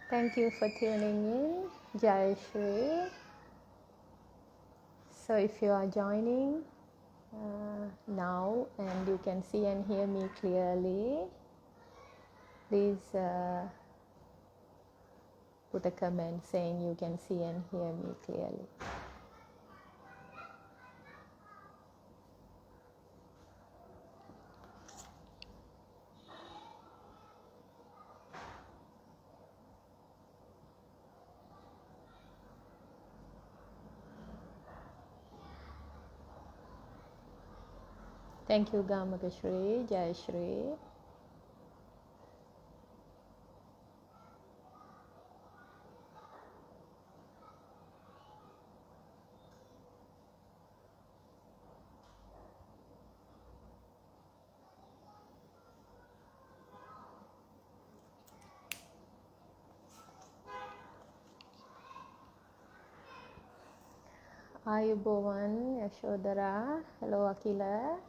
Thank you for tuning in, JayaShri. So if you are joining now and you can see and hear me clearly, please put a comment saying you can see and hear me clearly. Thank you, Gamakashri, JayaShri. Ayubowan, Yashodhara. Hello, Akila.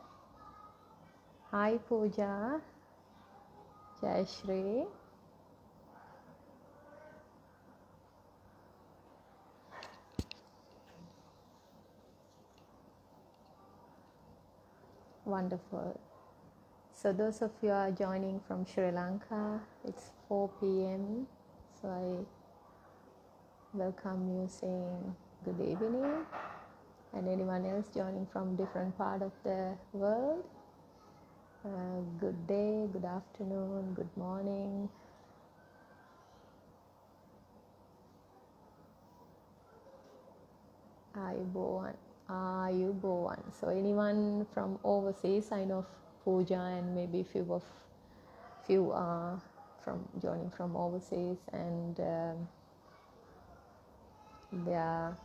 Hi, Pooja, JayaShri. Wonderful. So those of you are joining from Sri Lanka, it's 4 p.m. So I welcome you saying good evening, and anyone else joining from different part of the world, good day, good afternoon, good morning. Ayubowan. So anyone from overseas, I know Pooja and maybe few are from joining from overseas, and they are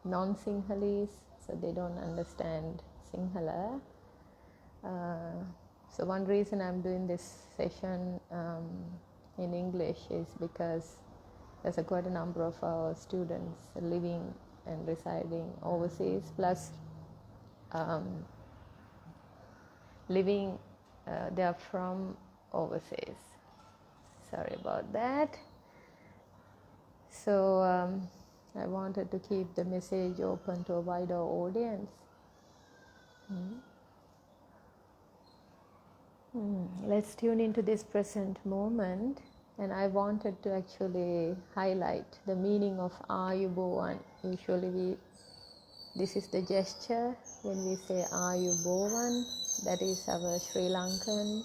non-Sinhalese, so they don't understand Sinhala. So one reason I'm doing this session in English is because there's quite a number of our students living and residing overseas, plus living, they are from overseas. Sorry about that. So I wanted to keep the message open to a wider audience. Let's tune into this present moment, and I wanted to actually highlight the meaning of Ayubowan. Usually this is the gesture when we say Ayubowan, that is our Sri Lankan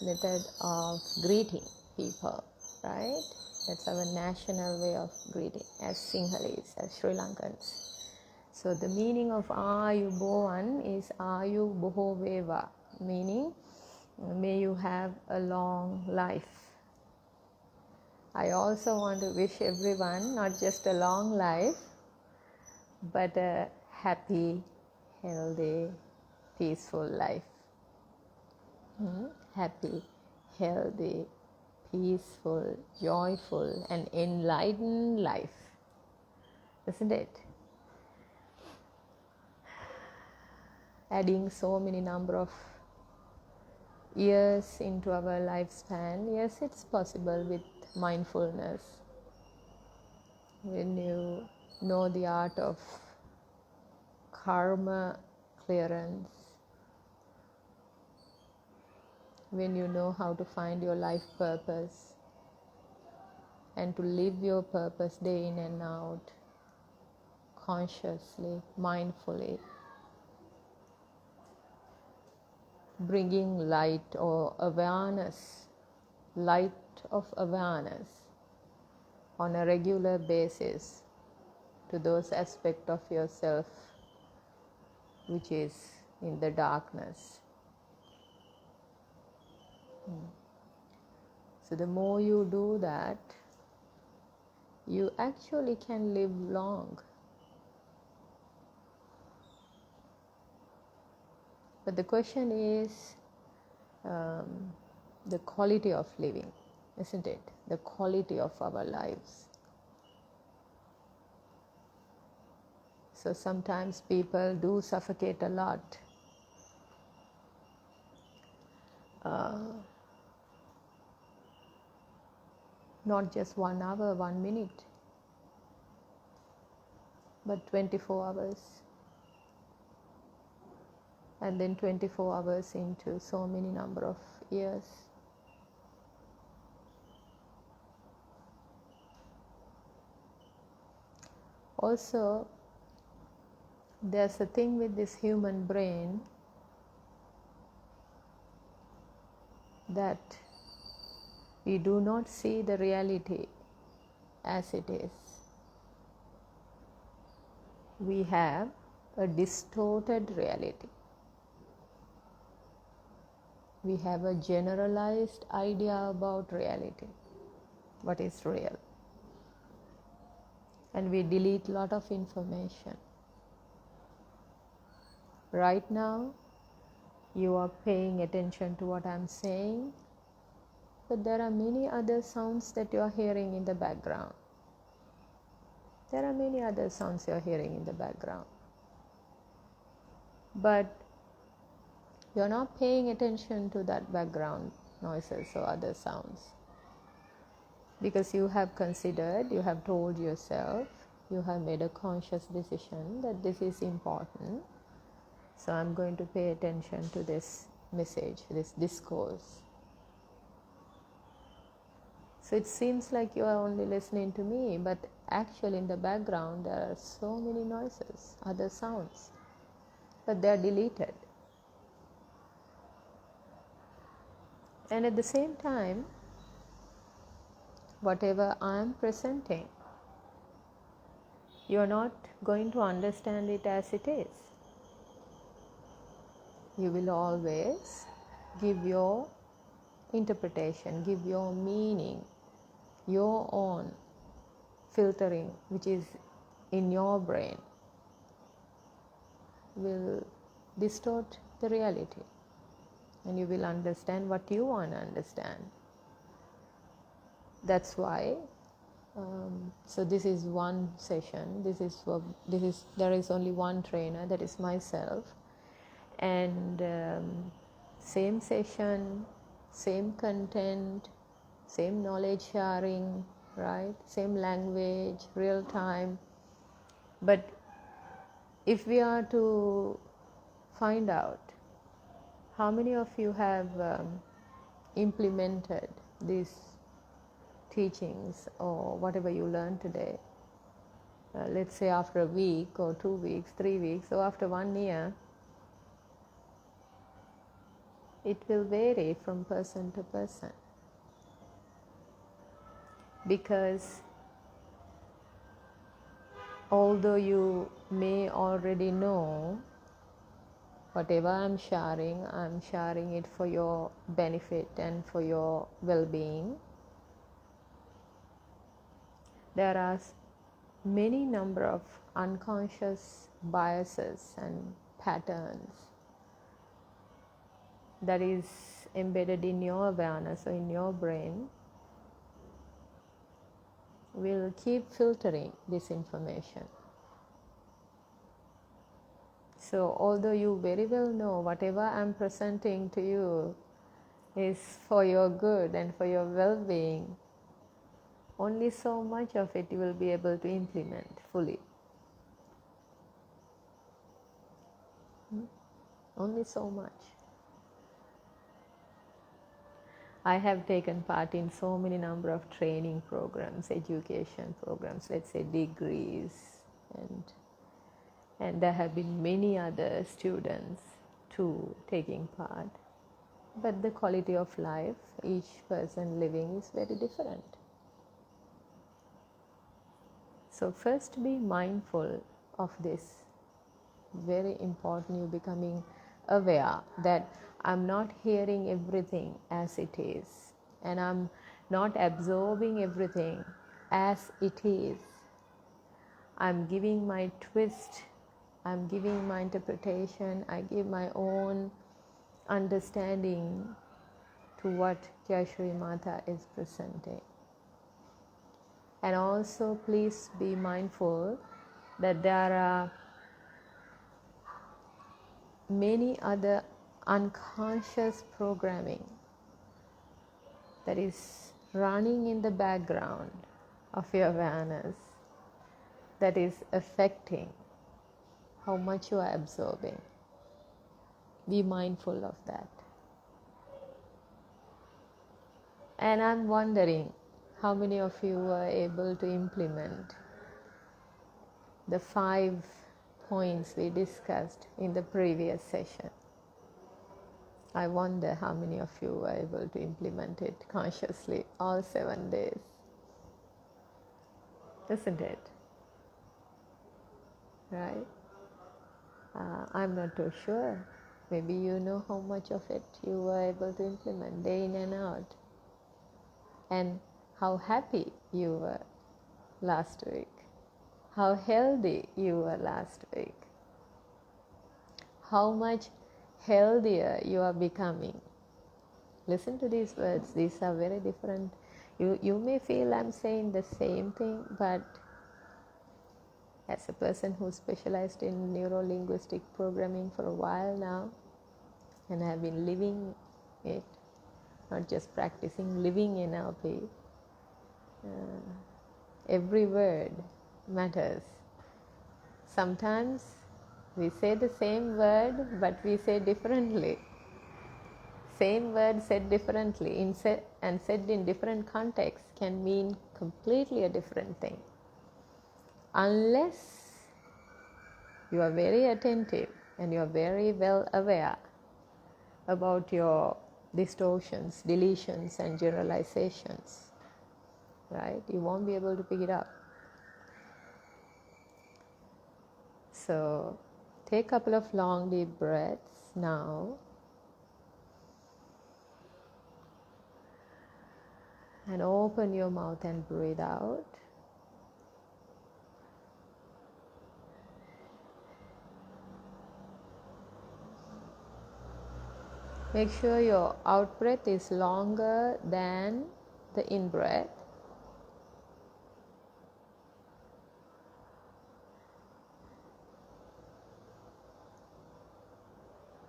method of greeting people, right? That's our national way of greeting as Sinhalese, as Sri Lankans. So the meaning of Ayubowan is Ayu Boho Veva, meaning may you have a long life. I also want to wish everyone not just a long life, but a happy, healthy, peaceful life. Happy, healthy, peaceful, joyful, and enlightened life. Isn't it? Adding so many number of years into our lifespan, yes, it's possible with mindfulness. When you know the art of karma clearance, when you know how to find your life purpose and to live your purpose day in and out, consciously, mindfully, bringing light or awareness, light of awareness on a regular basis to those aspects of yourself which is in the darkness. So the more you do that, you actually can live long. But the question is the quality of living, isn't it? The quality of our lives. So sometimes people do suffocate a lot. not just 1 hour, 1 minute, but 24 hours. And then 24 hours into so many number of years. Also, there's a thing with this human brain that we do not see the reality as it is. We have a distorted reality. We have a generalized idea about reality, what is real. And we delete a lot of information. Right now, you are paying attention to what I'm saying, but there are many other sounds that you are hearing in the background. There are many other sounds you are hearing in the background. But you're not paying attention to that background noises or other sounds. Because you have considered, you have told yourself, you have made a conscious decision that this is important. So I'm going to pay attention to this message, this discourse. So it seems like you are only listening to me, but actually in the background there are so many noises, other sounds, but they are deleted. And at the same time, whatever I am presenting, you are not going to understand it as it is. You will always give your interpretation, give your meaning, your own filtering, which is in your brain, will distort the reality. And you will understand what you want to understand. That's why, so this is one session, there is only one trainer, that is myself. And same session, same content, same knowledge sharing, right? Same language, real time. But if we are to find out how many of you have implemented these teachings or whatever you learned today, let's say after a week or 2 weeks, 3 weeks, or after 1 year, it will vary from person to person. Because although you may already know whatever I'm sharing it for your benefit and for your well-being, there are many number of unconscious biases and patterns that is embedded in your awareness or in your brain, will keep filtering this information. So although you very well know whatever I'm presenting to you is for your good and for your well-being, only so much of it you will be able to implement fully. Only so much. I have taken part in so many number of training programs, education programs, let's say degrees, and there have been many other students too taking part. But the quality of life each person living is very different. So first be mindful of this. Very important, you becoming aware that I'm not hearing everything as it is, and I'm not absorbing everything as it is. I'm giving my twist, I'm giving my interpretation, I give my own understanding to what JayaShri Maathaa is presenting. And also please be mindful that there are many other unconscious programming that is running in the background of your awareness that is affecting how much you are absorbing. Be mindful of that. And I'm wondering how many of you were able to implement the 5 points we discussed in the previous session. I wonder how many of you were able to implement it consciously all 7 days. Isn't it? Right? I'm not too sure. Maybe you know how much of it you were able to implement day in and out. And how happy you were last week. How healthy you were last week. How much healthier you are becoming. Listen to these words. These are very different. You may feel I'm saying the same thing, but as a person who's specialized in neuro-linguistic programming for a while now, and have been living it, not just practicing, living NLP, every word matters. Sometimes we say the same word, but we say differently. Same word said differently and said in different contexts can mean completely a different thing. Unless you are very attentive and you are very well aware about your distortions, deletions, and generalizations, right? You won't be able to pick it up. So take a couple of long deep breaths now. And open your mouth and breathe out. Make sure your out breath is longer than the in breath.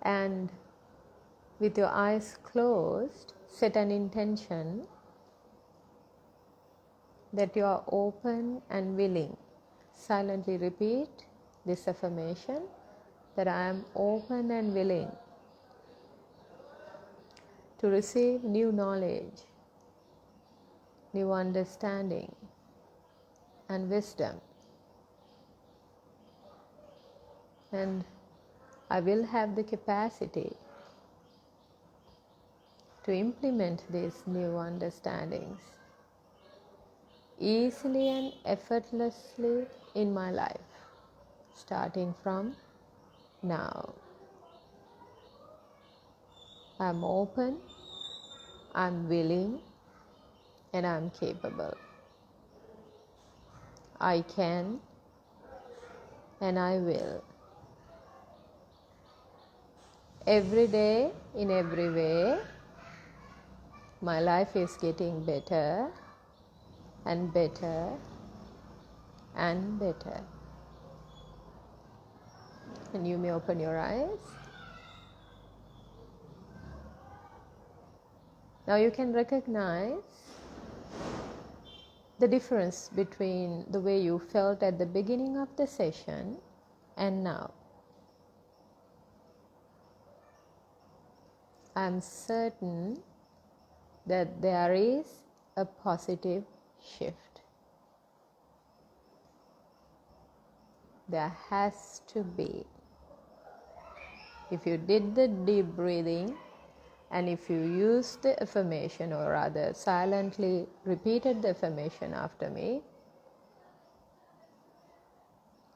And with your eyes closed, set an intention that you are open and willing. Silently repeat this affirmation that I am open and willing to receive new knowledge, new understanding, and wisdom. And I will have the capacity to implement these new understandings easily and effortlessly in my life, starting from now. I'm open, I'm willing, and I'm capable. I can and I will. Every day, in every way, my life is getting better and better and better. And you may open your eyes. Now you can recognize the difference between the way you felt at the beginning of the session and now. I'm certain that there is a positive shift. There has to be. If you did the deep breathing and if you used the affirmation, or rather silently repeated the affirmation after me,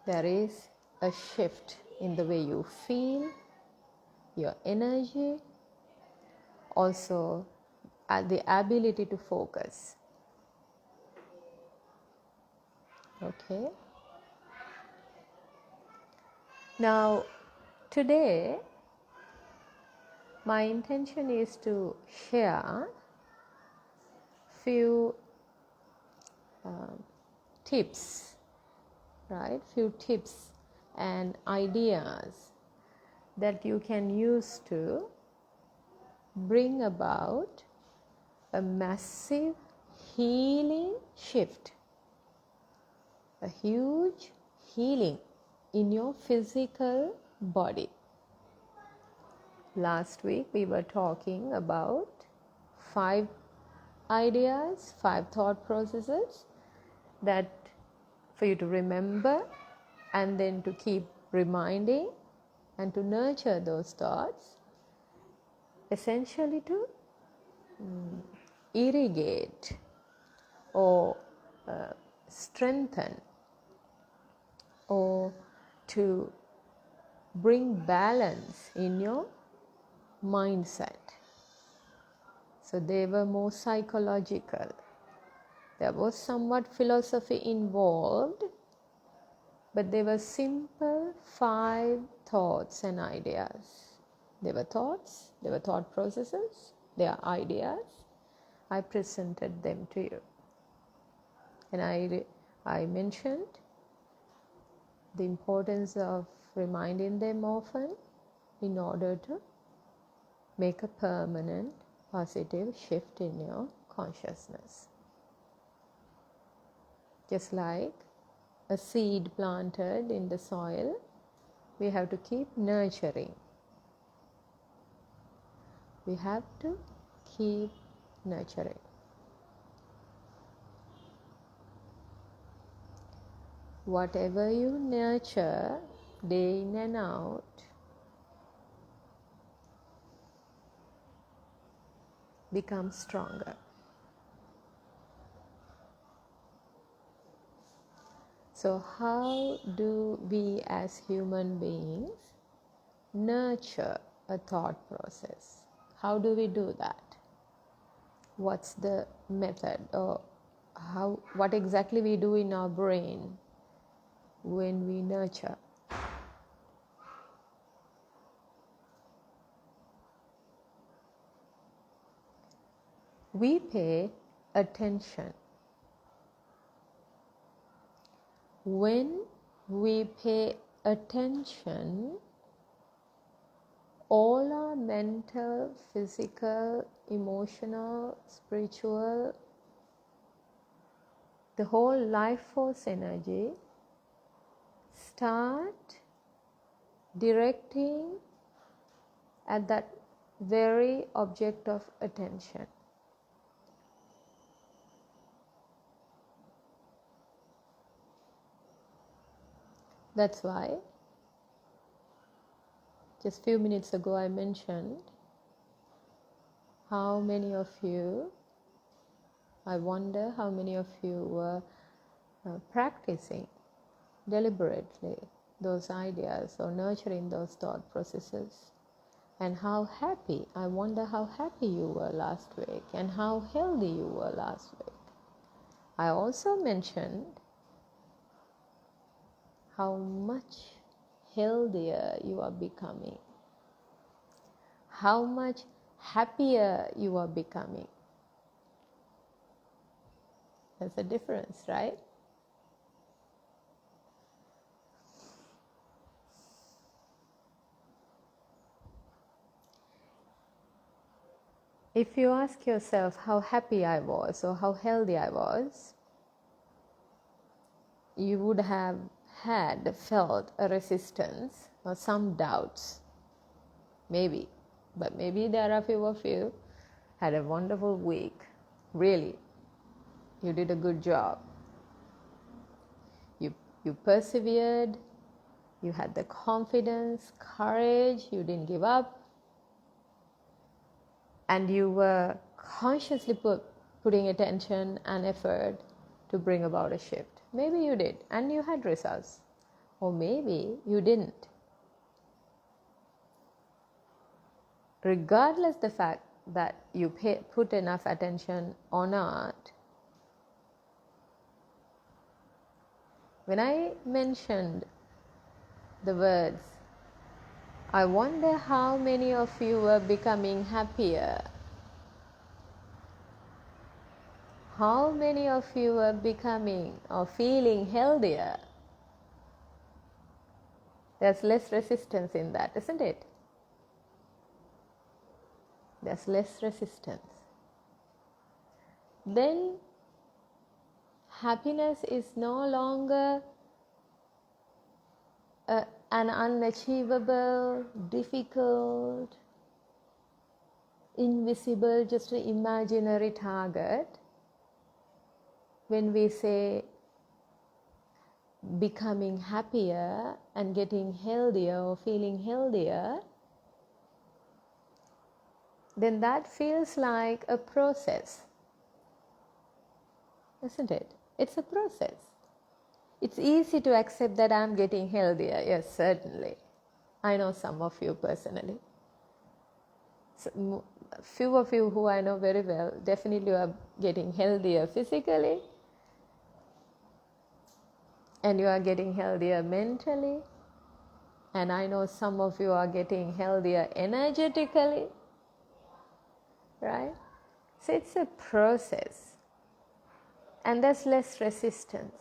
there is a shift in the way you feel, your energy, also the ability to focus. Okay? Now, today, my intention is to share few tips, right? Few tips and ideas that you can use to bring about a massive healing shift, a huge healing in your physical body. Last week we were talking about 5 ideas, 5 thought processes that for you to remember and then to keep reminding and to nurture those thoughts, essentially to irrigate or strengthen or to bring balance in your mindset. So they were more psychological. There was somewhat philosophy involved, but they were simple 5 thoughts and ideas. They were thoughts, they were thought processes, they are ideas. I presented them to you. And I mentioned the importance of reminding them often in order to make a permanent positive shift in your consciousness. Just like a seed planted in the soil, we have to keep nurturing. We have to keep nurturing. Whatever you nurture day in and out, becomes stronger. So how do we as human beings nurture a thought process? How do we do that? What's the method, or what exactly we do in our brain when we nurture? We pay attention. When we pay attention, all our mental, physical, emotional, spiritual, the whole life force energy start directing at that very object of attention. That's why just a few minutes ago I mentioned how many of you, I wonder how many of you were practicing deliberately those ideas or nurturing those thought processes, and how happy, I wonder how happy you were last week and how healthy you were last week. I also mentioned how much healthier you are becoming, how much happier you are becoming. There's a difference, right? If you ask yourself how happy I was or how healthy I was, you would have felt a resistance or some doubts. Maybe. But maybe there are a few of you had a wonderful week. Really. You did a good job. You persevered. You had the confidence, courage. You didn't give up. And you were consciously putting attention and effort to bring about a shift. Maybe you did, and you had results. Or maybe you didn't. Regardless the fact that you put enough attention or not, when I mentioned the words, I wonder how many of you were becoming happier. How many of you were becoming or feeling healthier? There's less resistance in that, isn't it? There's less resistance. Then happiness is no longer an unachievable, difficult, invisible, just an imaginary target. When we say becoming happier and getting healthier or feeling healthier, then that feels like a process, isn't it? It's a process. It's easy to accept that I'm getting healthier. Yes, certainly. I know some of you personally. So, few of you who I know very well, definitely are getting healthier physically, and you are getting healthier mentally, and I know some of you are getting healthier energetically, right? So it's a process, and there's less resistance.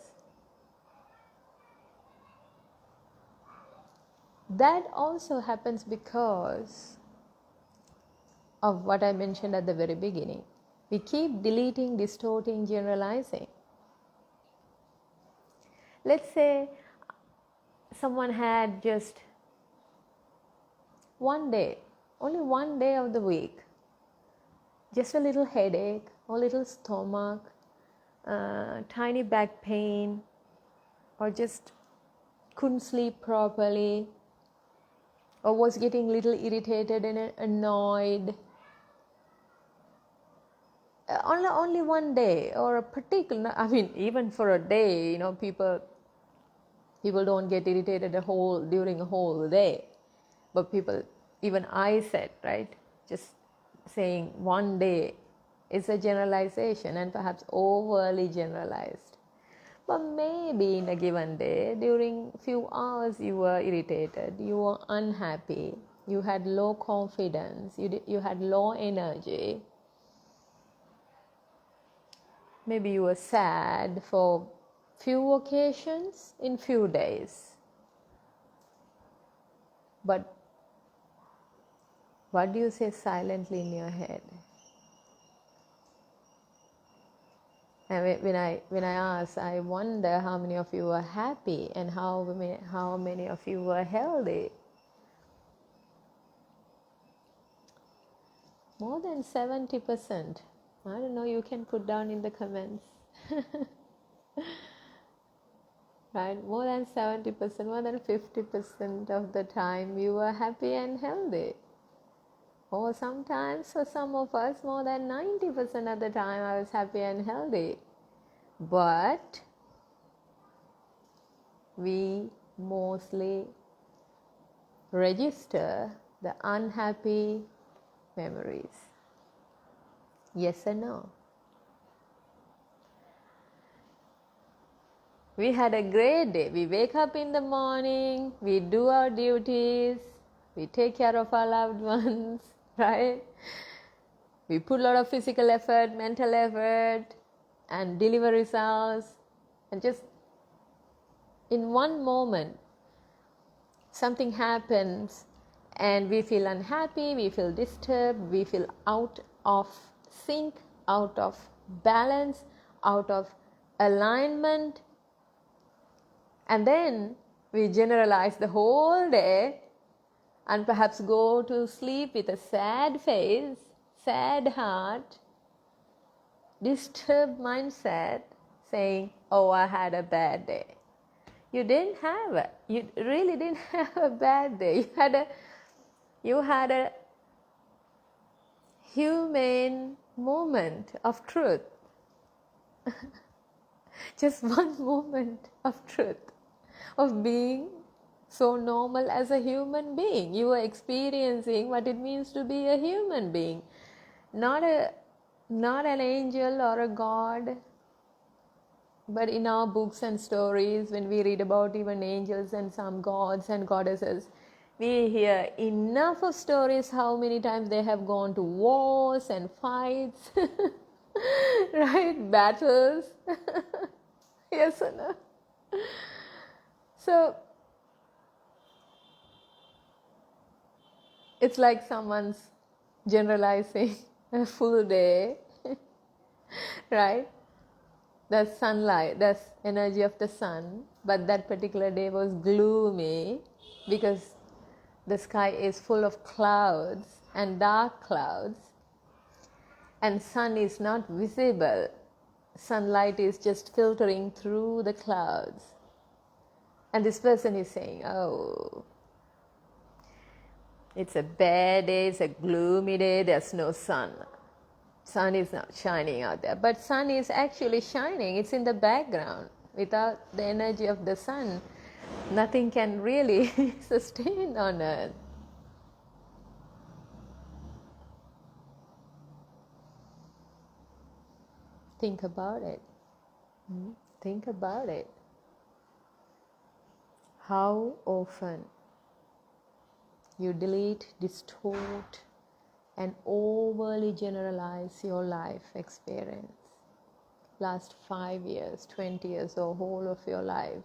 That also happens because of what I mentioned at the very beginning. We keep deleting, distorting, generalizing. Let's say someone had just one day, only one day of the week, just a little headache or little stomach, tiny back pain, or just couldn't sleep properly, or was getting a little irritated and annoyed. Only one day, or a particular, even for a day, people don't get irritated during a whole day. But people, even I said, right, just saying one day is a generalization and perhaps overly generalized. But maybe in a given day, during a few hours, you were irritated, you were unhappy, you had low confidence, you had low energy. Maybe you were sad for few occasions in few days. But what do you say silently in your head? And when I ask, I wonder how many of you were happy and how many of you were healthy. More than 70%. I don't know, you can put down in the comments. Right? More than 70%, more than 50% of the time you were happy and healthy. Or sometimes, for some of us, more than 90% of the time I was happy and healthy. But we mostly register the unhappy memories. Yes or no? We had a great day. We wake up in the morning, we do our duties, we take care of our loved ones, right? We put a lot of physical effort, mental effort, and deliver results. And just in one moment, something happens and we feel unhappy, we feel disturbed, we feel out of sync, out of balance, out of alignment. And then we generalize the whole day and perhaps go to sleep with a sad face, sad heart, disturbed mindset, saying, oh, I had a bad day. You really didn't have a bad day. You had a humane moment of truth. Just one moment of truth, of being so normal as a human being. You were experiencing what it means to be a human being, not an angel or a god. But in our books and stories, when we read about even angels and some gods and goddesses, we hear enough of stories how many times they have gone to wars and fights, right? Battles. Yes or no? So it's like someone's generalizing a full day, right? That's sunlight, that's energy of the sun. But that particular day was gloomy because the sky is full of clouds and dark clouds, and sun is not visible. Sunlight is just filtering through the clouds. And this person is saying, oh, it's a bad day, it's a gloomy day, there's no sun. Sun is not shining out there. But sun is actually shining, it's in the background. Without the energy of the sun, nothing can really sustain on earth. Think about it. Think about it. How often you delete, distort, and overly generalize your life experience. Last 5 years, 20 years, or whole of your life,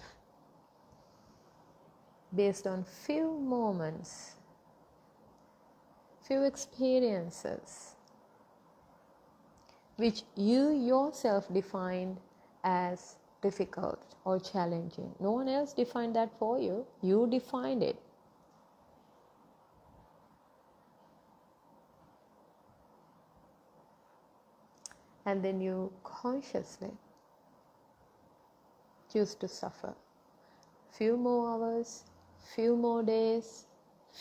based on few moments, few experiences, which you yourself defined as difficult or challenging. No one else defined that for you. You defined it. And then you consciously choose to suffer. Few more hours, few more days,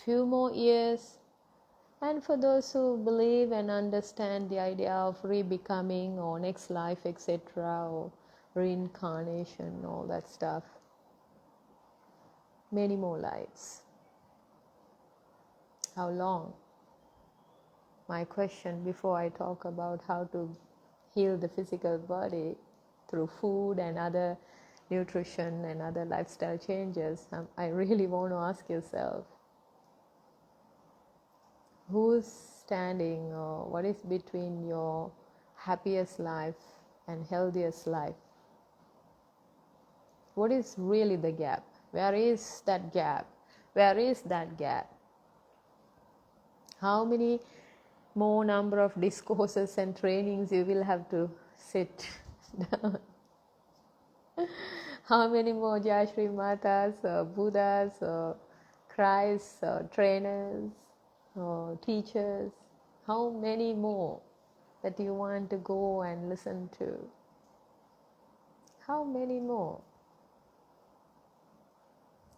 few more years. And for those who believe and understand the idea of re-becoming or next life, etc., or reincarnation, all that stuff, many more lives. How long? My question before I talk about how to heal the physical body through food and other nutrition and other lifestyle changes, I really want to ask yourself, who's standing or what is between your happiest life and healthiest life? What is really the gap? Where is that gap? Where is that gap? How many more number of discourses and trainings you will have to sit down? How many more JayaShri Maathas or Buddhas or Christs or trainers or teachers? How many more that you want to go and listen to? How many more?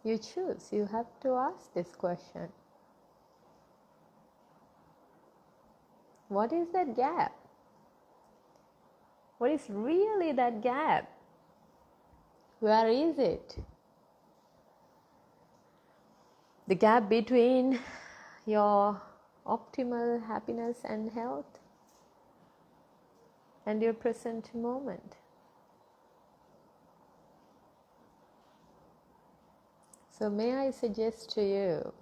You choose. You have to ask this question. What is that gap? What is really that gap? Where is it? The gap between your optimal happiness and health and your present moment. So may I suggest to you,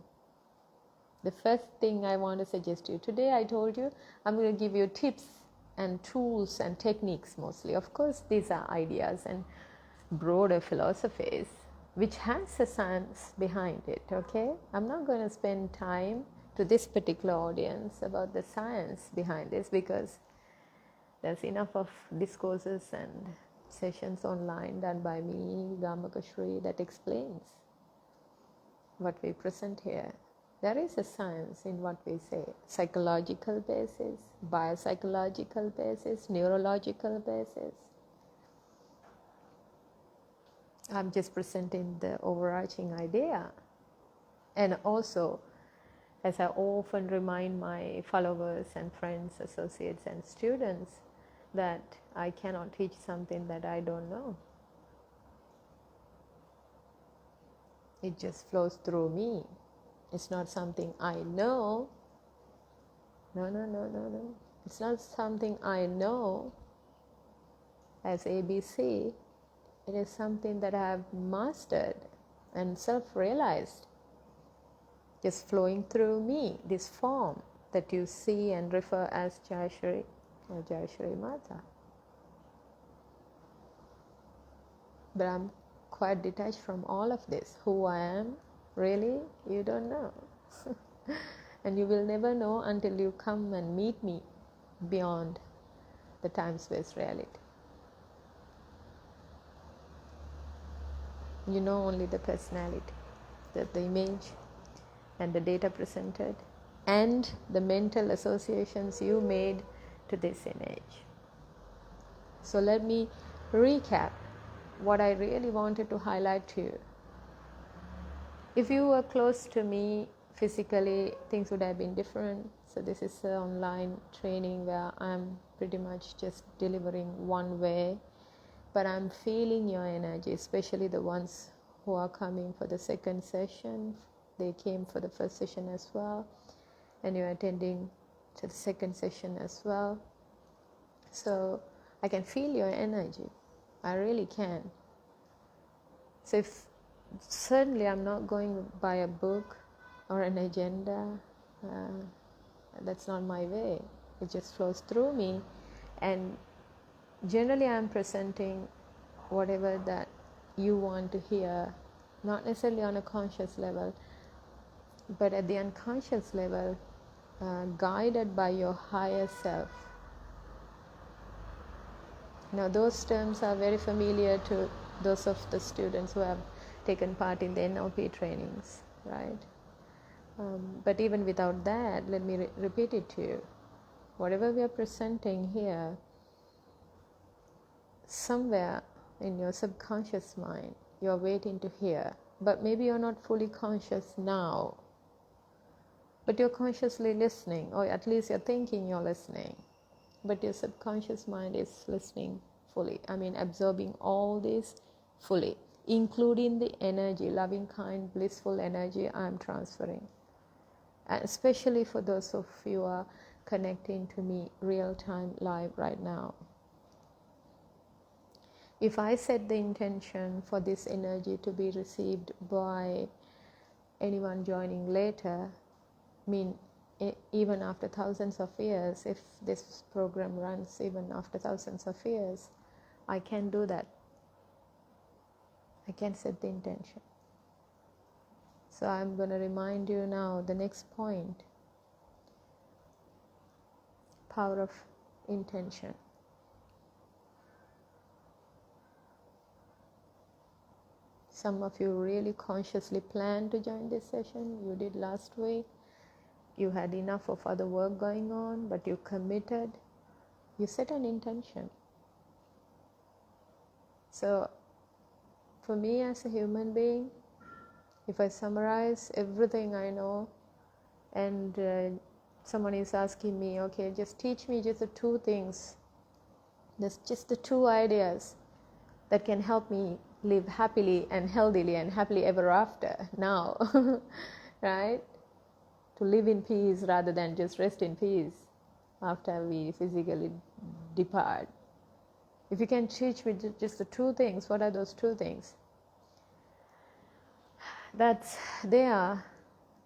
the first thing I want to suggest to you, today I told you I'm going to give you tips and tools and techniques mostly. Of course, these are ideas and broader philosophies which has a science behind it, okay? I'm not going to spend time to this particular audience about the science behind this because there's enough of discourses and sessions online done by me, Gamakashri, that explains what we present here. There is a science in what we say, psychological basis, biopsychological basis, neurological basis. I'm just presenting the overarching idea. And also, as I often remind my followers and friends, associates and students, that I cannot teach something that I don't know. It just flows through me. It's not something I know. No. It's not something I know as ABC. It is something that I have mastered and self-realized, just flowing through me, this form that you see and refer as JayaShri or JayaShri Maathaa. But I'm quite detached from all of this. Who I am, really, you don't know. And you will never know until you come and meet me beyond the time-space reality. You know only the personality, the image and the data presented, and the mental associations you made to this image. So let me recap what I really wanted to highlight to you. If you were close to me physically, things would have been different. So this is an online training where I'm pretty much just delivering one way, but I'm feeling your energy, especially the ones who are coming for the second session. They came for the first session as well, and you're attending to the second session as well. So I can feel your energy. I really can. So if certainly I'm not going by a book or an agenda. That's not my way. It just flows through me, and generally I'm presenting whatever that you want to hear, not necessarily on a conscious level, but at the unconscious level, guided by your higher self. Now those terms are very familiar to those of the students who have taken part in the NLP trainings, right? But even without that, let me repeat it to you. Whatever we are presenting here, somewhere in your subconscious mind, you're waiting to hear. But maybe you're not fully conscious now, but you're consciously listening, or at least you're thinking you're listening. But your subconscious mind is listening fully. I mean, absorbing all this fully, including the energy, loving, kind, blissful energy I'm transferring. And especially for those of you who are connecting to me real time, live right now. If I set the intention for this energy to be received by anyone joining later, even after thousands of years, if this program runs even after thousands of years, I can do that. I can set the intention. So I'm going to remind you now the next point. Power of intention. Some of you really consciously planned to join this session. You did last week. You had enough of other work going on, but you committed. You set an intention. So for me as a human being, if I summarize everything I know, and someone is asking me, okay, just teach me just the two things, just the two ideas that can help me live happily and healthily and happily ever after now, right? To live in peace rather than just rest in peace after we physically depart. If you can teach me just the two things, what are those two things? They are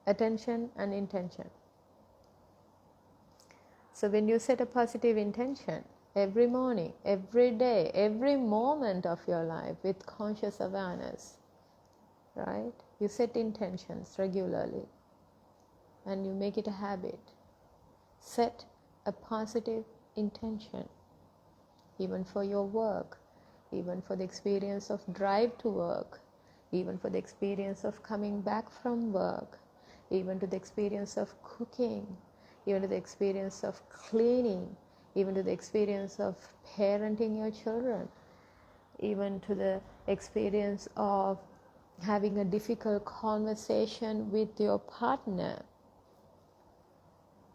attention and intention. So when you set a positive intention every morning, every day, every moment of your life with conscious awareness, right? You set intentions regularly and you make it a habit. Set a positive intention, even for your work, even for the experience of drive to work, even for the experience of coming back from work, even to the experience of cooking, even to the experience of cleaning, even to the experience of parenting your children, even to the experience of having a difficult conversation with your partner,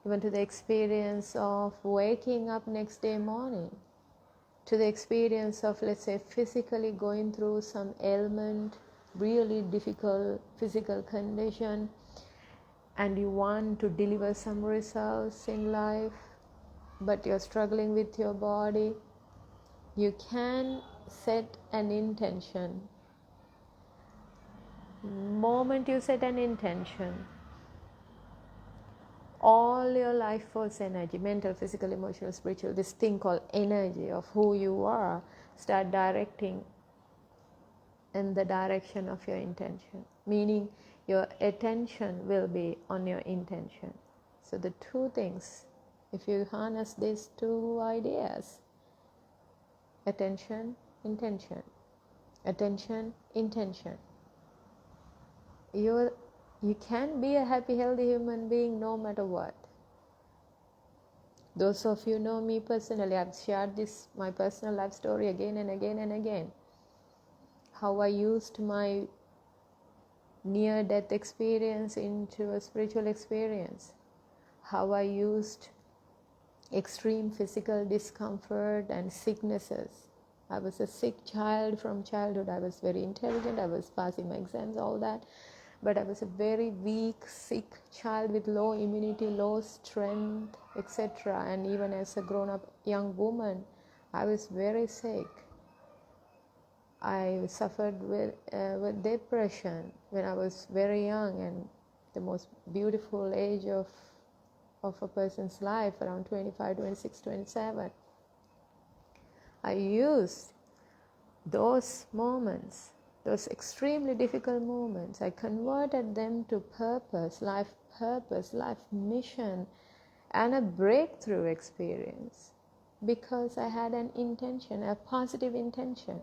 even to the experience of waking up next day morning, to the experience of, let's say, physically going through some ailment, really difficult physical condition, and you want to deliver some results in life, but you're struggling with your body. You can set an intention. The moment you set an intention, all your life force energy, mental, physical, emotional, spiritual, this thing called energy of who you are, start directing in the direction of your intention. Meaning your attention will be on your intention. So the two things, if you harness these two ideas, attention, intention, attention, intention. You can be a happy, healthy human being no matter what. Those of you know me personally, I've shared this, my personal life story again and again and again. How I used my near-death experience into a spiritual experience. How I used extreme physical discomfort and sicknesses. I was a sick child from childhood. I was very intelligent. I was passing my exams, all that. But I was a very weak, sick child with low immunity, low strength, etc. And even as a grown-up young woman, I was very sick. I suffered with depression when I was very young, and the most beautiful age of a person's life, around 25, 26, 27. I used those moments, those extremely difficult moments, I converted them to purpose, life mission, and a breakthrough experience, because I had an intention, a positive intention.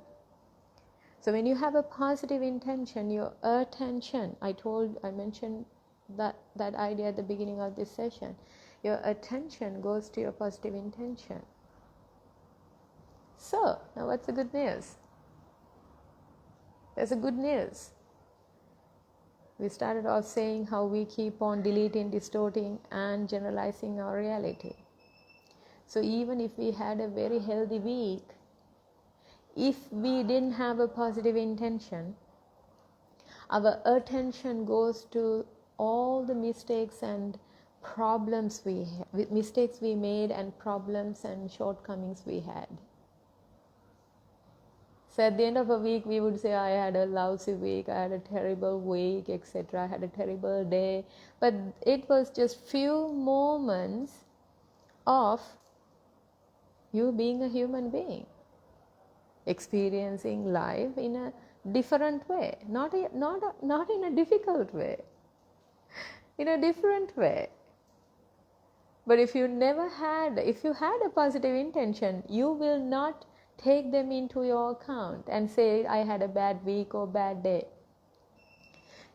So when you have a positive intention, your attention, I mentioned that idea at the beginning of this session, your attention goes to your positive intention. So, now what's the good news? There's a good news. We started off saying how we keep on deleting, distorting, and generalizing our reality. So even if we had a very healthy week, if we didn't have a positive intention, our attention goes to all the mistakes and problems mistakes we made, and problems and shortcomings we had. So at the end of a week, we would say, I had a lousy week, I had a terrible week, etc. I had a terrible day. But it was just few moments of you being a human being, experiencing life in a different way, not in a difficult way, in a different way. But if you had a positive intention, you will not take them into your account and say, I had a bad week or bad day.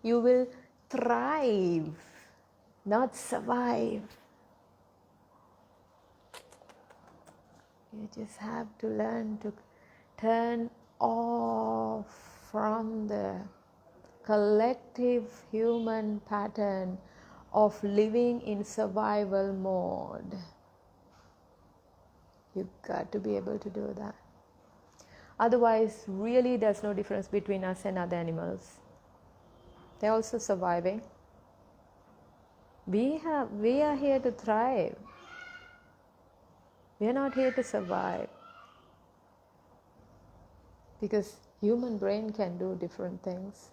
You will thrive, not survive. You just have to learn to turn off from the collective human pattern of living in survival mode. You've got to be able to do that. Otherwise, really there's no difference between us and other animals. They're also surviving. We are here to thrive. We are not here to survive. Because human brain can do different things.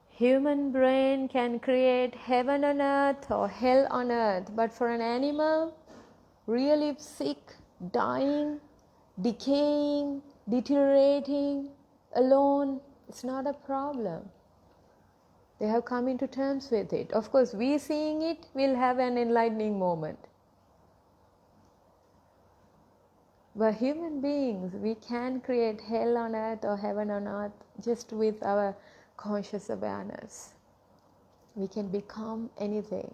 Human brain can create heaven on earth or hell on earth, but for an animal, really sick, dying, decaying, deteriorating, alone, it's not a problem. They have come into terms with it. Of course, we seeing it will have an enlightening moment. But human beings, we can create hell on earth or heaven on earth just with our conscious awareness. We can become anything.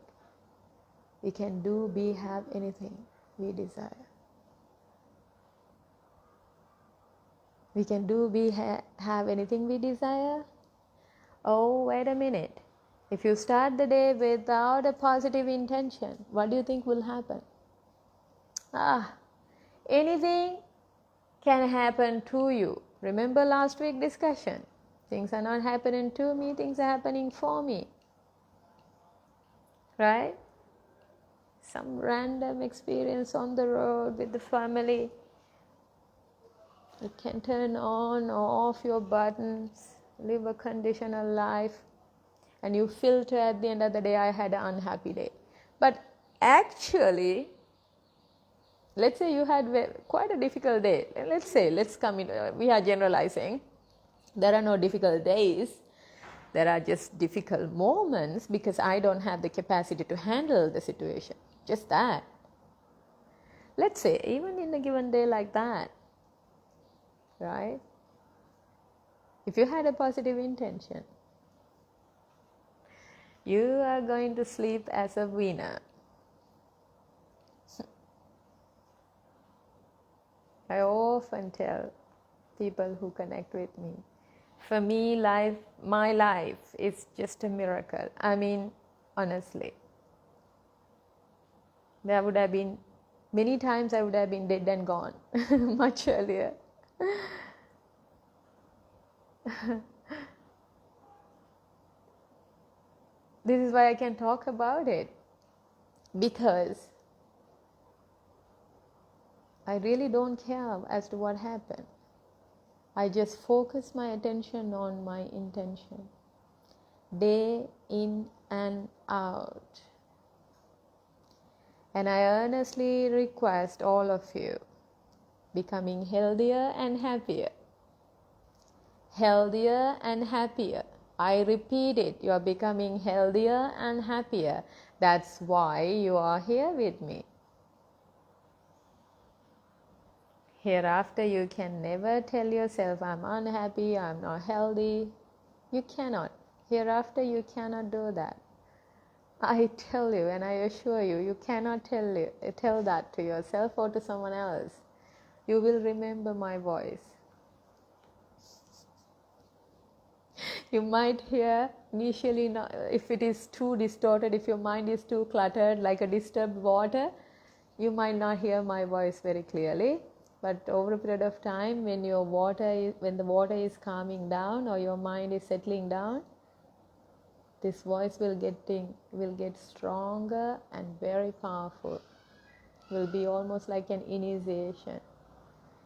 We can do, be, have anything we desire. We can do, be, have anything we desire. Oh, wait a minute. If you start the day without a positive intention, what do you think will happen? Anything can happen to you. Remember last week's discussion. Things are not happening to me, things are happening for me. Right? Some random experience on the road with the family. You can turn on or off your buttons, live a conditional life, and you filter at the end of the day, I had an unhappy day. But actually, let's say you had quite a difficult day. We are generalizing. There are no difficult days. There are just difficult moments because I don't have the capacity to handle the situation. Just that. Let's say, even in a given day like that, right? If you had a positive intention, you are going to sleep as a winner. I often tell people who connect with me, for me, my life is just a miracle. I mean, honestly, there would have been many times I would have been dead and gone much earlier. This is why I can talk about it, because I really don't care as to what happened. I just focus my attention on my intention, day in and out. And I earnestly request all of you becoming healthier and happier. Healthier and happier. I repeat it, you are becoming healthier and happier. That's why you are here with me. Hereafter, you can never tell yourself, I'm unhappy, I'm not healthy. You cannot. Hereafter, you cannot do that. I tell you and I assure you, you cannot tell that to yourself or to someone else. You will remember my voice. You might hear initially, if it is too distorted, if your mind is too cluttered like a disturbed water, you might not hear my voice very clearly. But over a period of time, when the water is calming down or your mind is settling down, this voice will get stronger and very powerful. Will be almost like an initiation.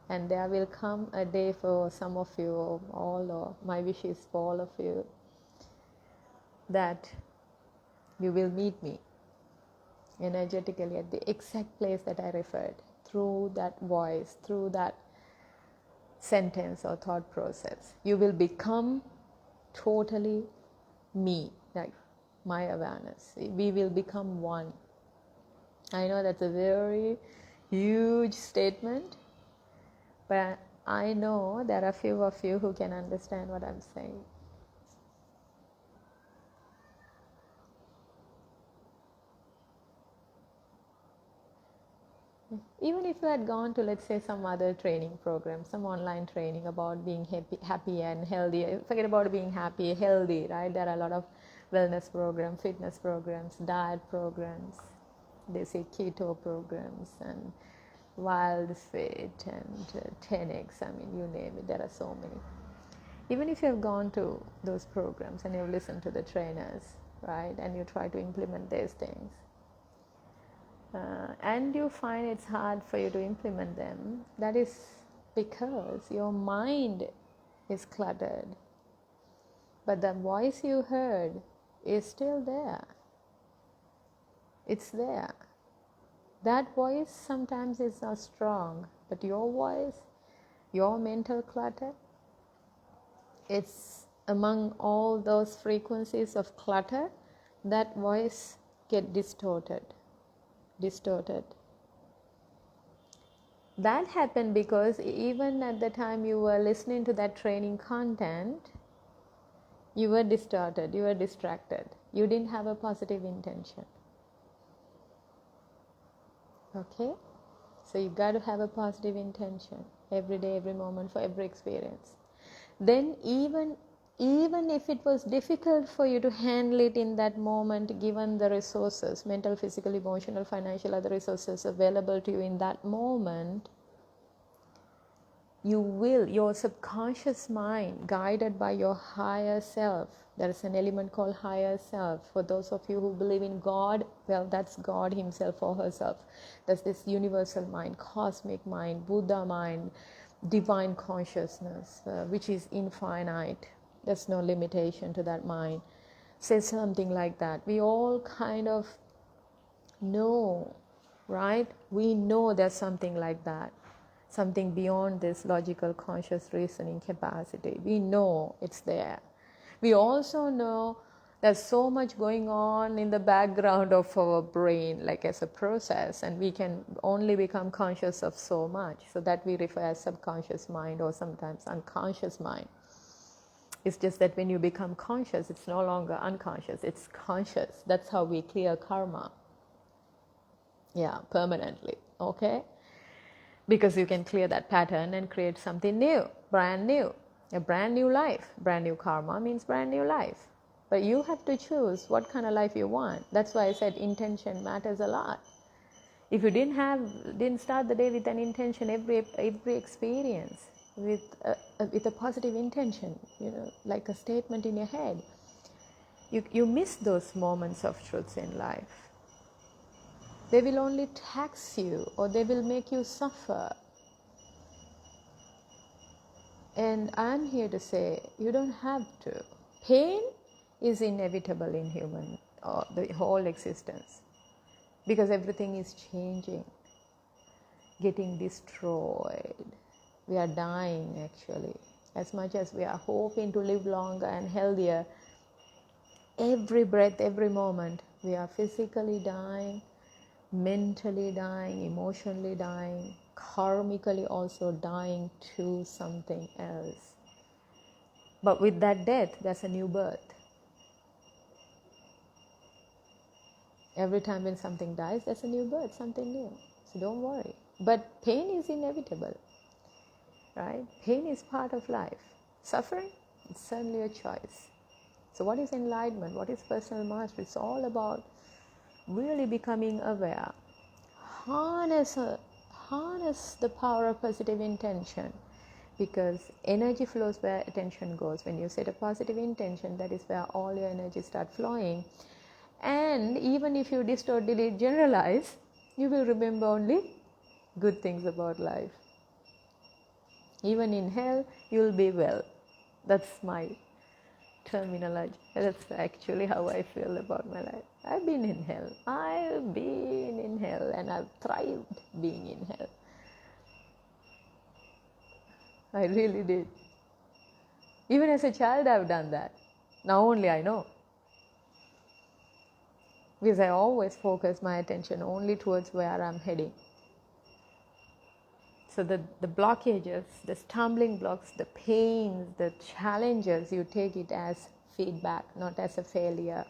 And there will come a day for some of you, or my wish is for all of you, that you will meet me energetically at the exact place that I referred, through that voice, through that sentence or thought process. You will become totally me, like my awareness. We will become one. I know that's a very huge statement, but I know there are a few of you who can understand what I'm saying. Even if you had gone to, let's say, some other training program, some online training about being happy and healthy, forget about being happy, healthy, right? There are a lot of wellness programs, fitness programs, diet programs, they say keto programs, and Wild Fit and 10x, I mean, you name it, there are so many. Even if you have gone to those programs and you've listened to the trainers, right, and you try to implement these things, and you find it's hard for you to implement them, that is because your mind is cluttered. But the voice you heard is still there. It's there. That voice sometimes is not strong, but your voice, your mental clutter, it's among all those frequencies of clutter, that voice get distorted. That happened because even at the time you were listening to that training content, you were distorted, you were distracted. You didn't have a positive intention. Okay? So you got to have a positive intention every day, every moment, for every experience. Then even if it was difficult for you to handle it in that moment, given the resources, mental, physical, emotional, financial, other resources available to you in that moment, your subconscious mind, guided by your higher self, there is an element called higher self. For those of you who believe in God, well, that's God himself or herself. That's this universal mind, cosmic mind, Buddha mind, divine consciousness, which is infinite. There's no limitation to that mind. Says something like that. We all kind of know, right? We know there's something like that. Something beyond this logical, conscious reasoning capacity. We know it's there. We also know There's so much going on in the background of our brain, like as a process, and we can only become conscious of so much. So that we refer as subconscious mind or sometimes unconscious mind. It's just that when you become conscious, it's no longer unconscious, it's conscious. That's how we clear karma. Yeah, permanently, okay? Because you can clear that pattern and create something new, brand new, a brand new life. Brand new karma means brand new life. But you have to choose what kind of life you want. That's why I said intention matters a lot. If you didn't start the day with an intention, every experience with a positive intention, like a statement in your head, you miss those moments of truths in life. They will only tax you, or they will make you suffer. And I'm here to say, you don't have to. Pain is inevitable in human, or the whole existence, because everything is changing, getting destroyed. We are dying, actually. As much as we are hoping to live longer and healthier, every breath, every moment, we are physically dying, mentally dying, emotionally dying, karmically also dying to something else. But with that death, there's a new birth. Every time when something dies, there's a new birth, something new. So don't worry. But pain is inevitable, right? Pain is part of life. Suffering, it's certainly a choice. So what is enlightenment? What is personal mastery? It's all about really becoming aware. Harness the power of positive intention, because energy flows where attention goes. When you set a positive intention, that is where all your energy start flowing. And even if you distort, delete, generalize, you will remember only good things about life. Even in hell, you will be well. That's my terminology. That's actually how I feel about my life. I've been in hell. And I've thrived being in hell. I really did. Even as a child, I've done that. Now only I know. Because I always focus my attention only towards where I'm heading. So the blockages, the stumbling blocks, the pains, the challenges, you take it as feedback, not as a failure.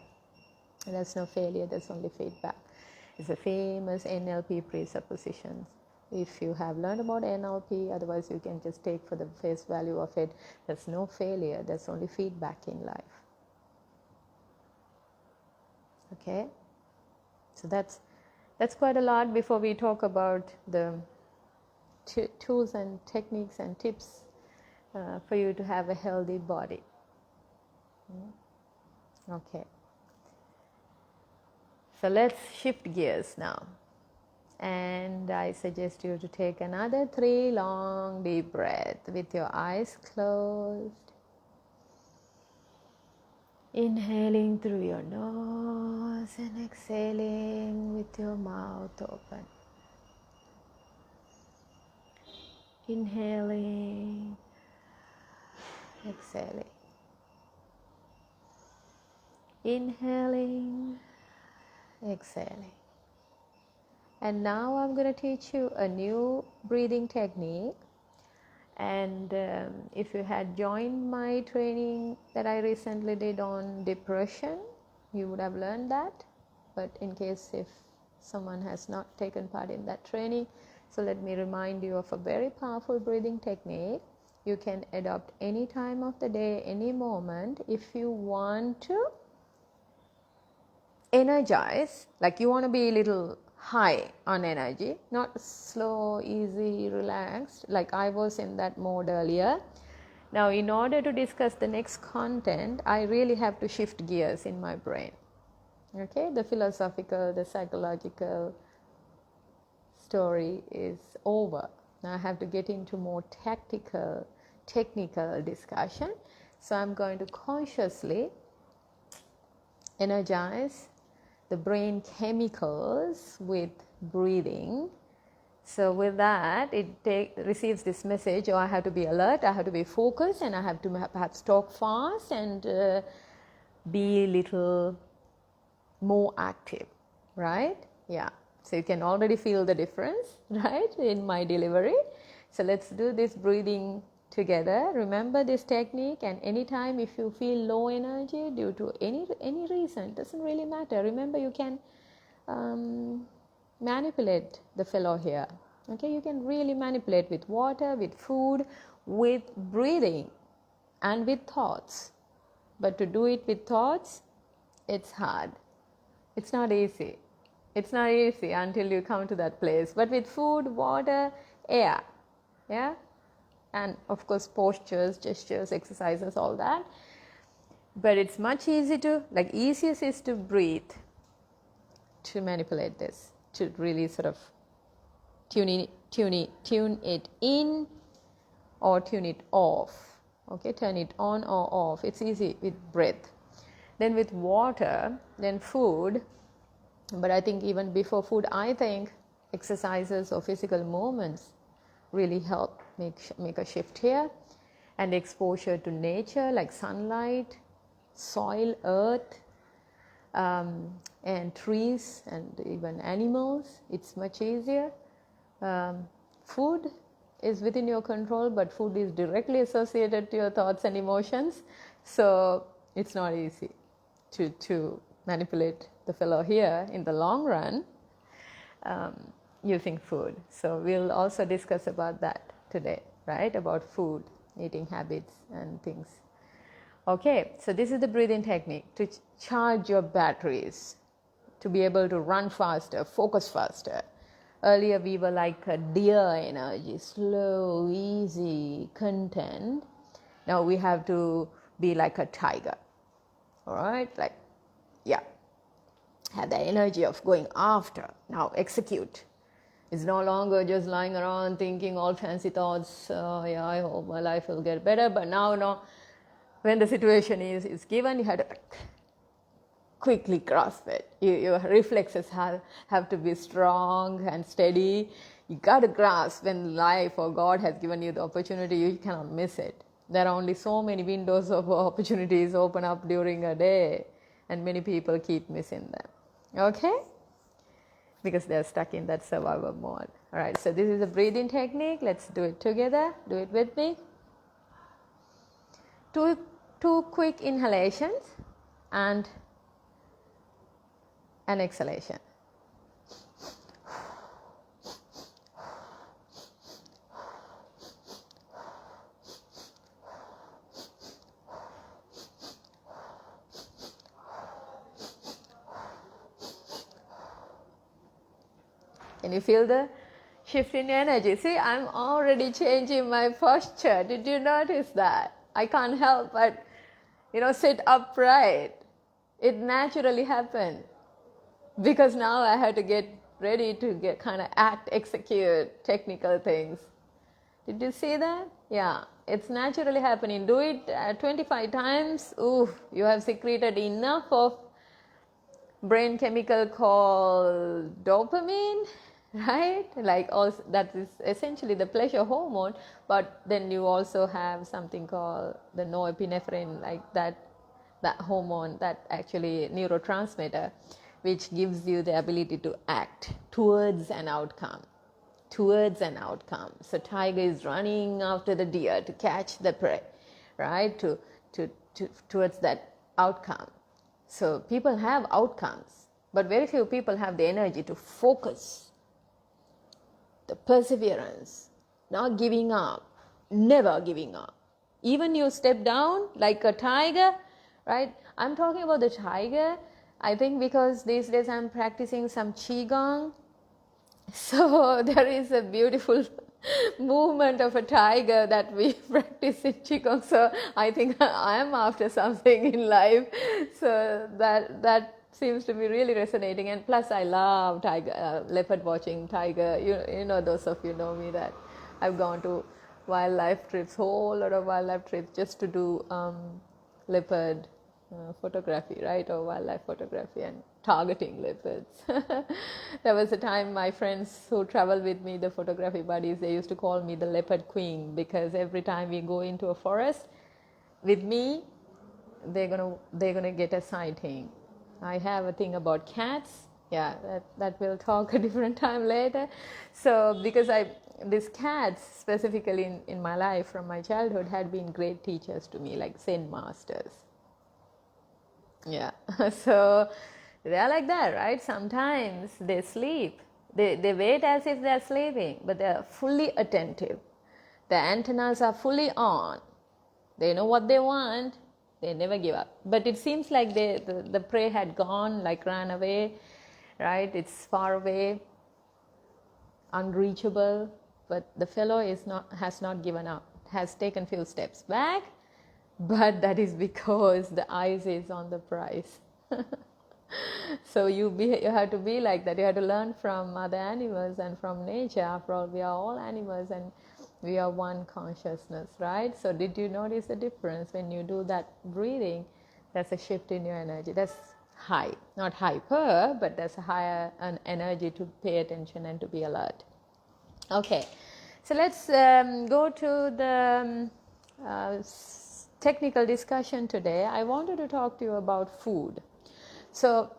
There's no failure, there's only feedback. It's a famous NLP presuppositions. If you have learned about NLP, otherwise you can just take for the face value of it. There's no failure, there's only feedback in life. Okay? So that's quite a lot before we talk about the tools and techniques and tips for you to have a healthy body. Okay. So let's shift gears now. And I suggest you to take another 3 long deep breaths with your eyes closed. Inhaling through your nose and exhaling with your mouth open. Inhaling, exhaling. Inhaling, exhaling. And now I'm going to teach you a new breathing technique. And if you had joined my training that I recently did on depression, you would have learned that. But in case if someone has not taken part in that training, so let me remind you of a very powerful breathing technique. You can adopt any time of the day, any moment. If you want to energize, like you want to be a little high on energy, not slow, easy, relaxed, like I was in that mode earlier. Now, in order to discuss the next content, I really have to shift gears in my brain. Okay, the philosophical, the psychological story is over. Now I have to get into more technical discussion. So I'm going to consciously energize the brain chemicals with breathing. So with that, it receives this message, I have to be alert, I have to be focused, and I have to perhaps talk fast and be little more active, right? Yeah. So you can already feel the difference, right, in my delivery. So let's do this breathing together. Remember this technique, and anytime if you feel low energy due to any reason, doesn't really matter. Remember, you can manipulate the fellow here. Okay, you can really manipulate with water, with food, with breathing, and with thoughts. But to do it with thoughts, it's hard. It's not easy. It's not easy until you come to that place. But with food, water, air, yeah, and of course postures, gestures, exercises, all that. But it's much easier to, like, easiest is to breathe, to manipulate this, to really sort of tune it in or tune it off. Okay, turn it on or off. It's easy with breath. Then with water, then food. But I think even before food, I think exercises or physical movements really help make a shift here. And exposure to nature, like sunlight, soil, earth, and trees, and even animals, it's much easier. Food is within your control, but food is directly associated to your thoughts and emotions, so it's not easy to manipulate the fellow here in the long run using food. So we'll also discuss about that today, right, about food, eating habits and things. Okay, so this is the breathing technique to charge your batteries, to be able to run faster, focus faster. Earlier we were like a deer energy, slow, easy, content. Now we have to be like a tiger, all right? Like, yeah, have the energy of going after, now execute. It's no longer just lying around thinking all fancy thoughts, yeah, I hope my life will get better, but now, no, when the situation is given, you have to quickly grasp it. Your reflexes have to be strong and steady. You got to grasp when life or God has given you the opportunity, you cannot miss it. There are only so many windows of opportunities open up during a day, and many people keep missing them. Okay? Because they're stuck in that survival mode. All right, so this is a breathing technique. Let's do it together. Do it with me. Two quick inhalations and an exhalation. Can you feel the shift in energy? See, I'm already changing my posture. Did you notice that? I can't help but, sit upright. It naturally happened. Because now I had to get ready to kind of execute technical things. Did you see that? Yeah, it's naturally happening. Do it 25 times. Ooh, you have secreted enough of brain chemical called dopamine, right? Like, also, that is essentially the pleasure hormone, but then you also have something called the norepinephrine, like that hormone, that actually neurotransmitter, which gives you the ability to act towards an outcome. So tiger is running after the deer to catch the prey, right? Towards that outcome. So people have outcomes, but very few people have the energy to focus, the perseverance, not giving up, never giving up. Even you step down like a tiger, right? I'm talking about the tiger, I think, because these days I'm practicing some Qigong. So there is a beautiful movement of a tiger that we practice in Qigong. So I think I am after something in life. So that seems to be really resonating. And plus I love tiger, leopard watching, tiger. You know, those of you know me, that I've gone to wildlife trips, whole lot of wildlife trips, just to do leopard photography, right, or wildlife photography, and targeting leopards. There was a time my friends who travel with me, the photography buddies, they used to call me the leopard queen, because every time we go into a forest with me, they're gonna get a sighting. I have a thing about cats. Yeah, that we'll talk a different time later. So because these cats specifically in my life from my childhood had been great teachers to me, like Zen masters. Yeah. So they're like that, right? Sometimes they sleep. They wait as if they're sleeping, but they're fully attentive. The antennas are fully on. They know what they want. They never give up. But it seems like the prey had gone, like ran away, right? It's far away, unreachable. But the fellow has not given up, has taken few steps back, but that is because the eyes is on the prize. So you have to be like that. You have to learn from other animals and from nature. After all, we are all animals and we are one consciousness, right? So did you notice the difference when you do that breathing? That's a shift in your energy. That's high, not hyper, but that's a higher an energy to pay attention and to be alert. Okay, so let's go to the technical discussion today. I wanted to talk to you about food. So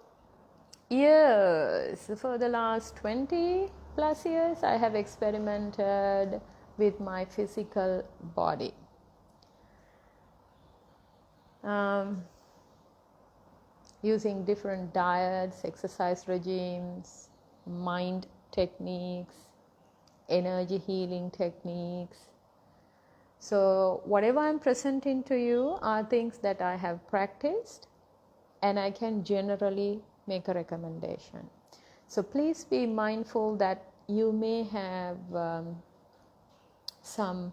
years, for the last 20 plus years, I have experimented with my physical body. Using different diets, exercise regimes, mind techniques, energy healing techniques. So whatever I'm presenting to you are things that I have practiced, and I can generally make a recommendation. So please be mindful that you may have some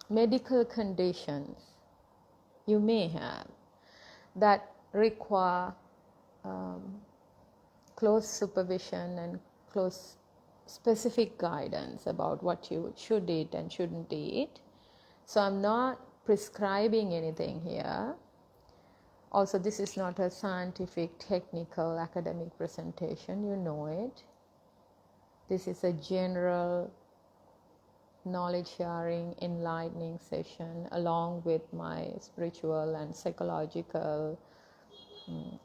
medical conditions you may have that require close supervision and close specific guidance about what you should eat and shouldn't eat. So I'm not prescribing anything here. Also, this is not a scientific, technical, academic presentation. You know it. This is a general knowledge sharing, enlightening session along with my spiritual and psychological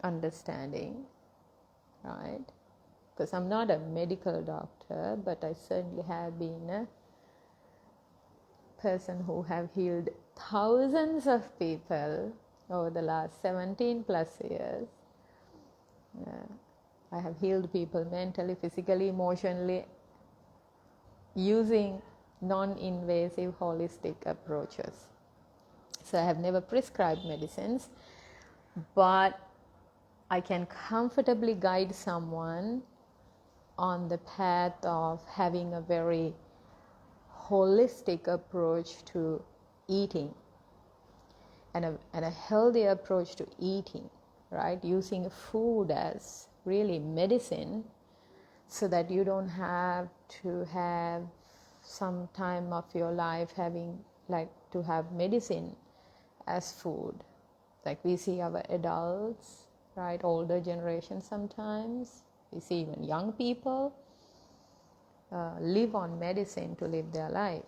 understanding, right? Because I'm not a medical doctor, but I certainly have been a person who have healed thousands of people over the last 17 plus years. I have healed people mentally, physically, emotionally, using non-invasive holistic approaches. So I have never prescribed medicines, but I can comfortably guide someone on the path of having a very holistic approach to eating and a healthy approach to eating, right? Using food as really medicine so that you don't have to have some time of your life having like to have medicine as food. Like we see our adults, right? Older generation sometimes. We see even young people live on medicine to live their life.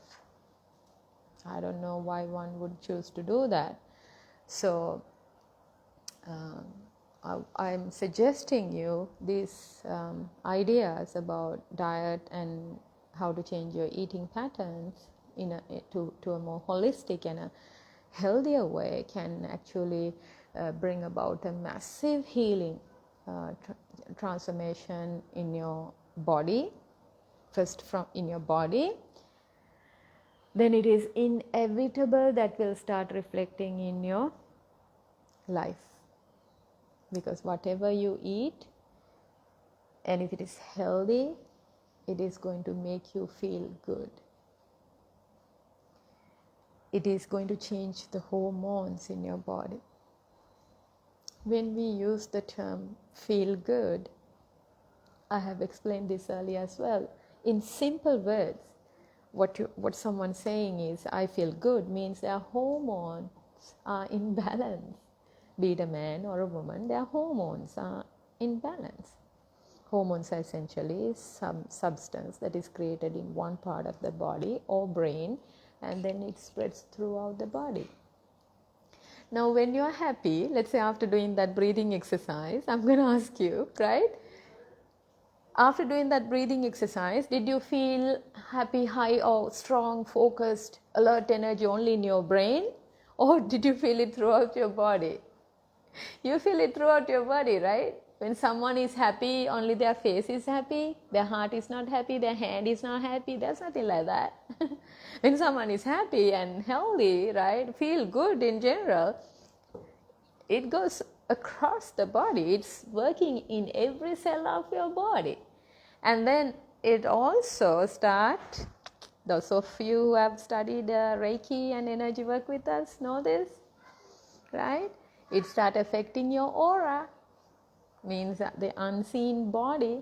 I don't know why one would choose to do that. So I'm suggesting you these ideas about diet and how to change your eating patterns to a more holistic and a healthier way can actually bring about a massive healing transformation in your body. First in your body, then it is inevitable that will start reflecting in your life. Because whatever you eat, and if it is healthy, it is going to make you feel good. It is going to change the hormones in your body. When we use the term feel good, I have explained this earlier as well. In simple words, what someone's saying is, I feel good, means their hormones are in balance. Be it a man or a woman, their hormones are in balance. Hormones are essentially some substance that is created in one part of the body or brain, and then it spreads throughout the body. Now, when you're happy, let's say after doing that breathing exercise, I'm going to ask you, right? After doing that breathing exercise, did you feel happy, high, or strong, focused, alert energy only in your brain? Or did you feel it throughout your body? You feel it throughout your body, right? When someone is happy, only their face is happy, their heart is not happy, their hand is not happy. There's nothing like that. When someone is happy and healthy, right, feel good in general, it goes across the body. It's working in every cell of your body. And then it also starts, those of you who have studied Reiki and energy work with us know this, right? It starts affecting your aura, means that the unseen body,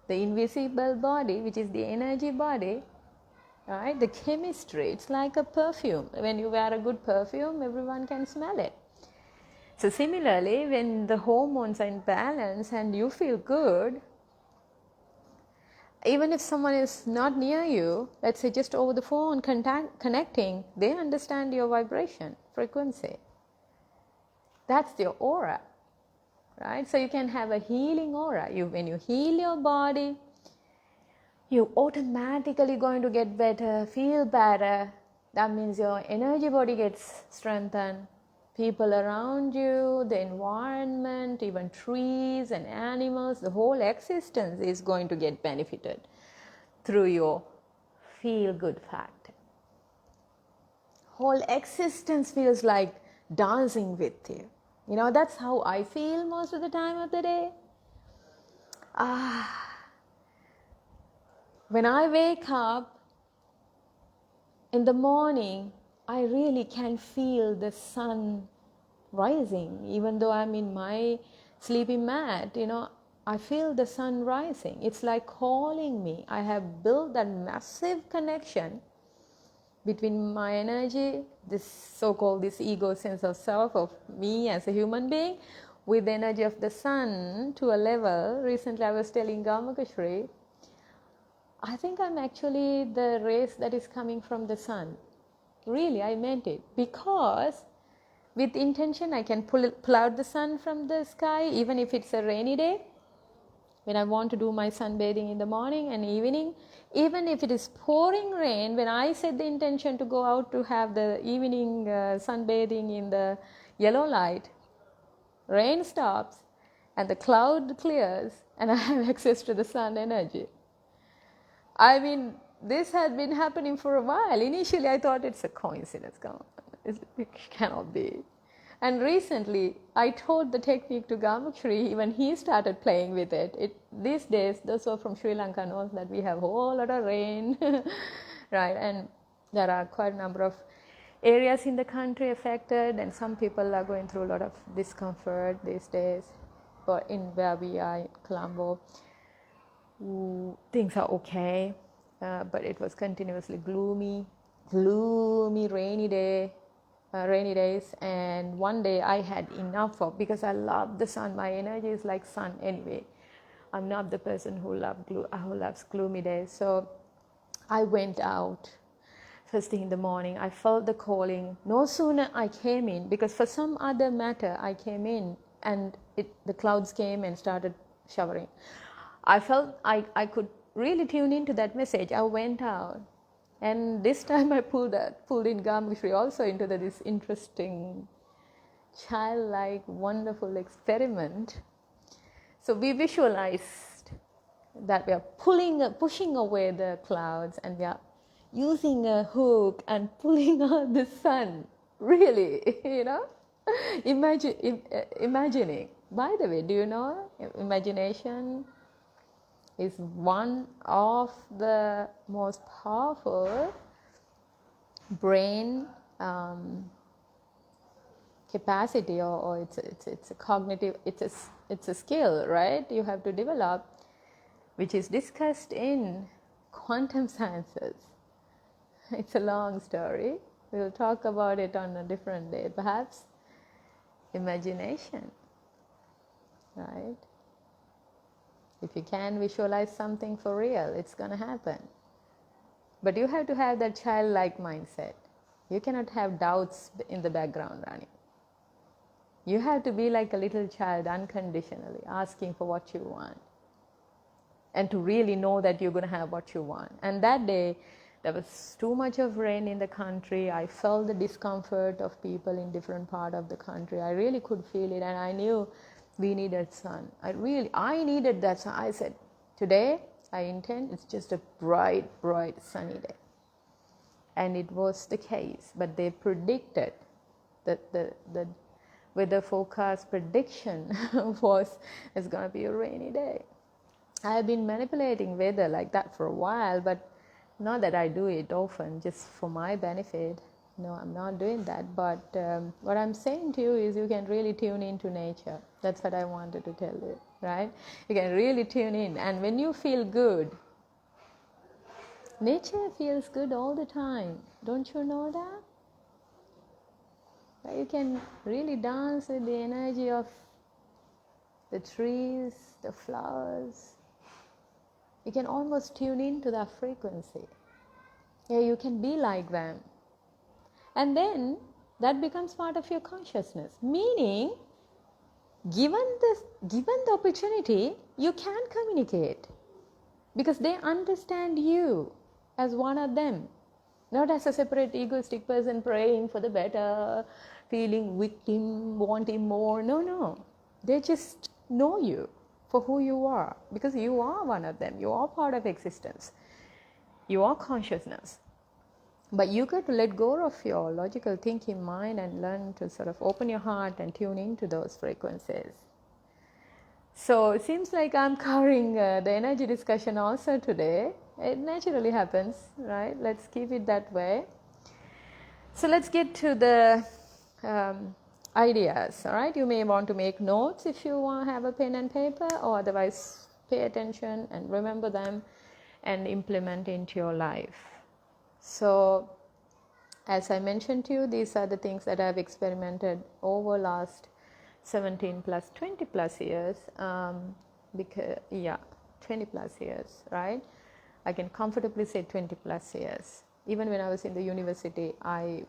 the invisible body, which is the energy body, right? The chemistry, it's like a perfume. When you wear a good perfume, everyone can smell it. So similarly, when the hormones are in balance and you feel good, even if someone is not near you, let's say just over the phone connecting, they understand your vibration, frequency. That's your aura, right? So you can have a healing aura. When you heal your body, you're automatically going to get better, feel better. That means your energy body gets strengthened. People around you, the environment, even trees and animals, the whole existence is going to get benefited through your feel-good factor. Whole existence feels like dancing with you. You know, that's how I feel most of the time of the day. When I wake up in the morning, I really can feel the sun rising. Even though I'm in my sleeping mat, I feel the sun rising. It's like calling me. I have built that massive connection between my energy, this so-called this ego sense of self, of me as a human being, with the energy of the sun to a level. Recently I was telling Gamakashri, I think I'm actually the rays that is coming from the sun. Really, I meant it. Because with intention, I can pull out the sun from the sky, even if it's a rainy day. When I want to do my sunbathing in the morning and evening, even if it is pouring rain, when I set the intention to go out to have the evening sunbathing in the yellow light, rain stops and the cloud clears and I have access to the sun energy. I mean, this had been happening for a while. Initially, I thought it's a coincidence. It cannot be. And recently, I taught the technique to Gamakshri when he started playing with it. These days, those who are from Sri Lanka know that we have a whole lot of rain, right? And there are quite a number of areas in the country affected, and some people are going through a lot of discomfort these days. But in where we are, in Colombo, things are okay, but it was continuously gloomy, rainy days. And one day I had enough of, because I love the sun, my energy is like sun anyway. I'm not the person who loves gloomy days. So I went out first thing in the morning. I felt the calling. No sooner I came in, because for some other matter I came in and the clouds came and started showering. I felt I could really tune into that message. I went out, and this time I pulled in Gamakshri also into this interesting, childlike, wonderful experiment. So we visualized that we are pushing away the clouds, and we are using a hook and pulling out the sun. Really, imagining. By the way, do you know imagination is one of the most powerful brain capacity, or it's a cognitive, it's a skill, right? You have to develop, which is discussed in quantum sciences. It's a long story. We'll talk about it on a different day, perhaps. Imagination, right? If you can visualize something for real, it's going to happen. But you have to have that childlike mindset. You cannot have doubts in the background running. You have to be like a little child, unconditionally asking for what you want, and to really know that you're going to have what you want. And that day, there was too much of rain in the country. I felt the discomfort of people in different part of the country. I really could feel it, and I knew we needed sun. I needed that sun. I said, today I intend, it's just a bright, bright sunny day. And it was the case. But they predicted that the weather forecast prediction was it's going to be a rainy day. I have been manipulating weather like that for a while, but not that I do it often, just for my benefit. No, I'm not doing that. But what I'm saying to you is you can really tune into nature. That's what I wanted to tell you, right? You can really tune in. And when you feel good, nature feels good all the time. Don't you know that? You can really dance with the energy of the trees, the flowers. You can almost tune into that frequency. Yeah, you can be like them. And then that becomes part of your consciousness. Meaning, given the opportunity, you can communicate. Because they understand you as one of them. Not as a separate egoistic person praying for the better, feeling victim, wanting more. No. They just know you for who you are. Because you are one of them. You are part of existence. You are consciousness. But you got to let go of your logical thinking mind and learn to sort of open your heart and tune into those frequencies. So it seems like I'm covering the energy discussion also today. It naturally happens, right? Let's keep it that way. So let's get to the ideas, all right? You may want to make notes if you want to have a pen and paper, or otherwise pay attention and remember them and implement into your life. So as I mentioned to you, these are the things that I've experimented over last 17 plus 20 plus years, 20 plus years, right? I can comfortably say 20 plus years. Even when I was in the university, I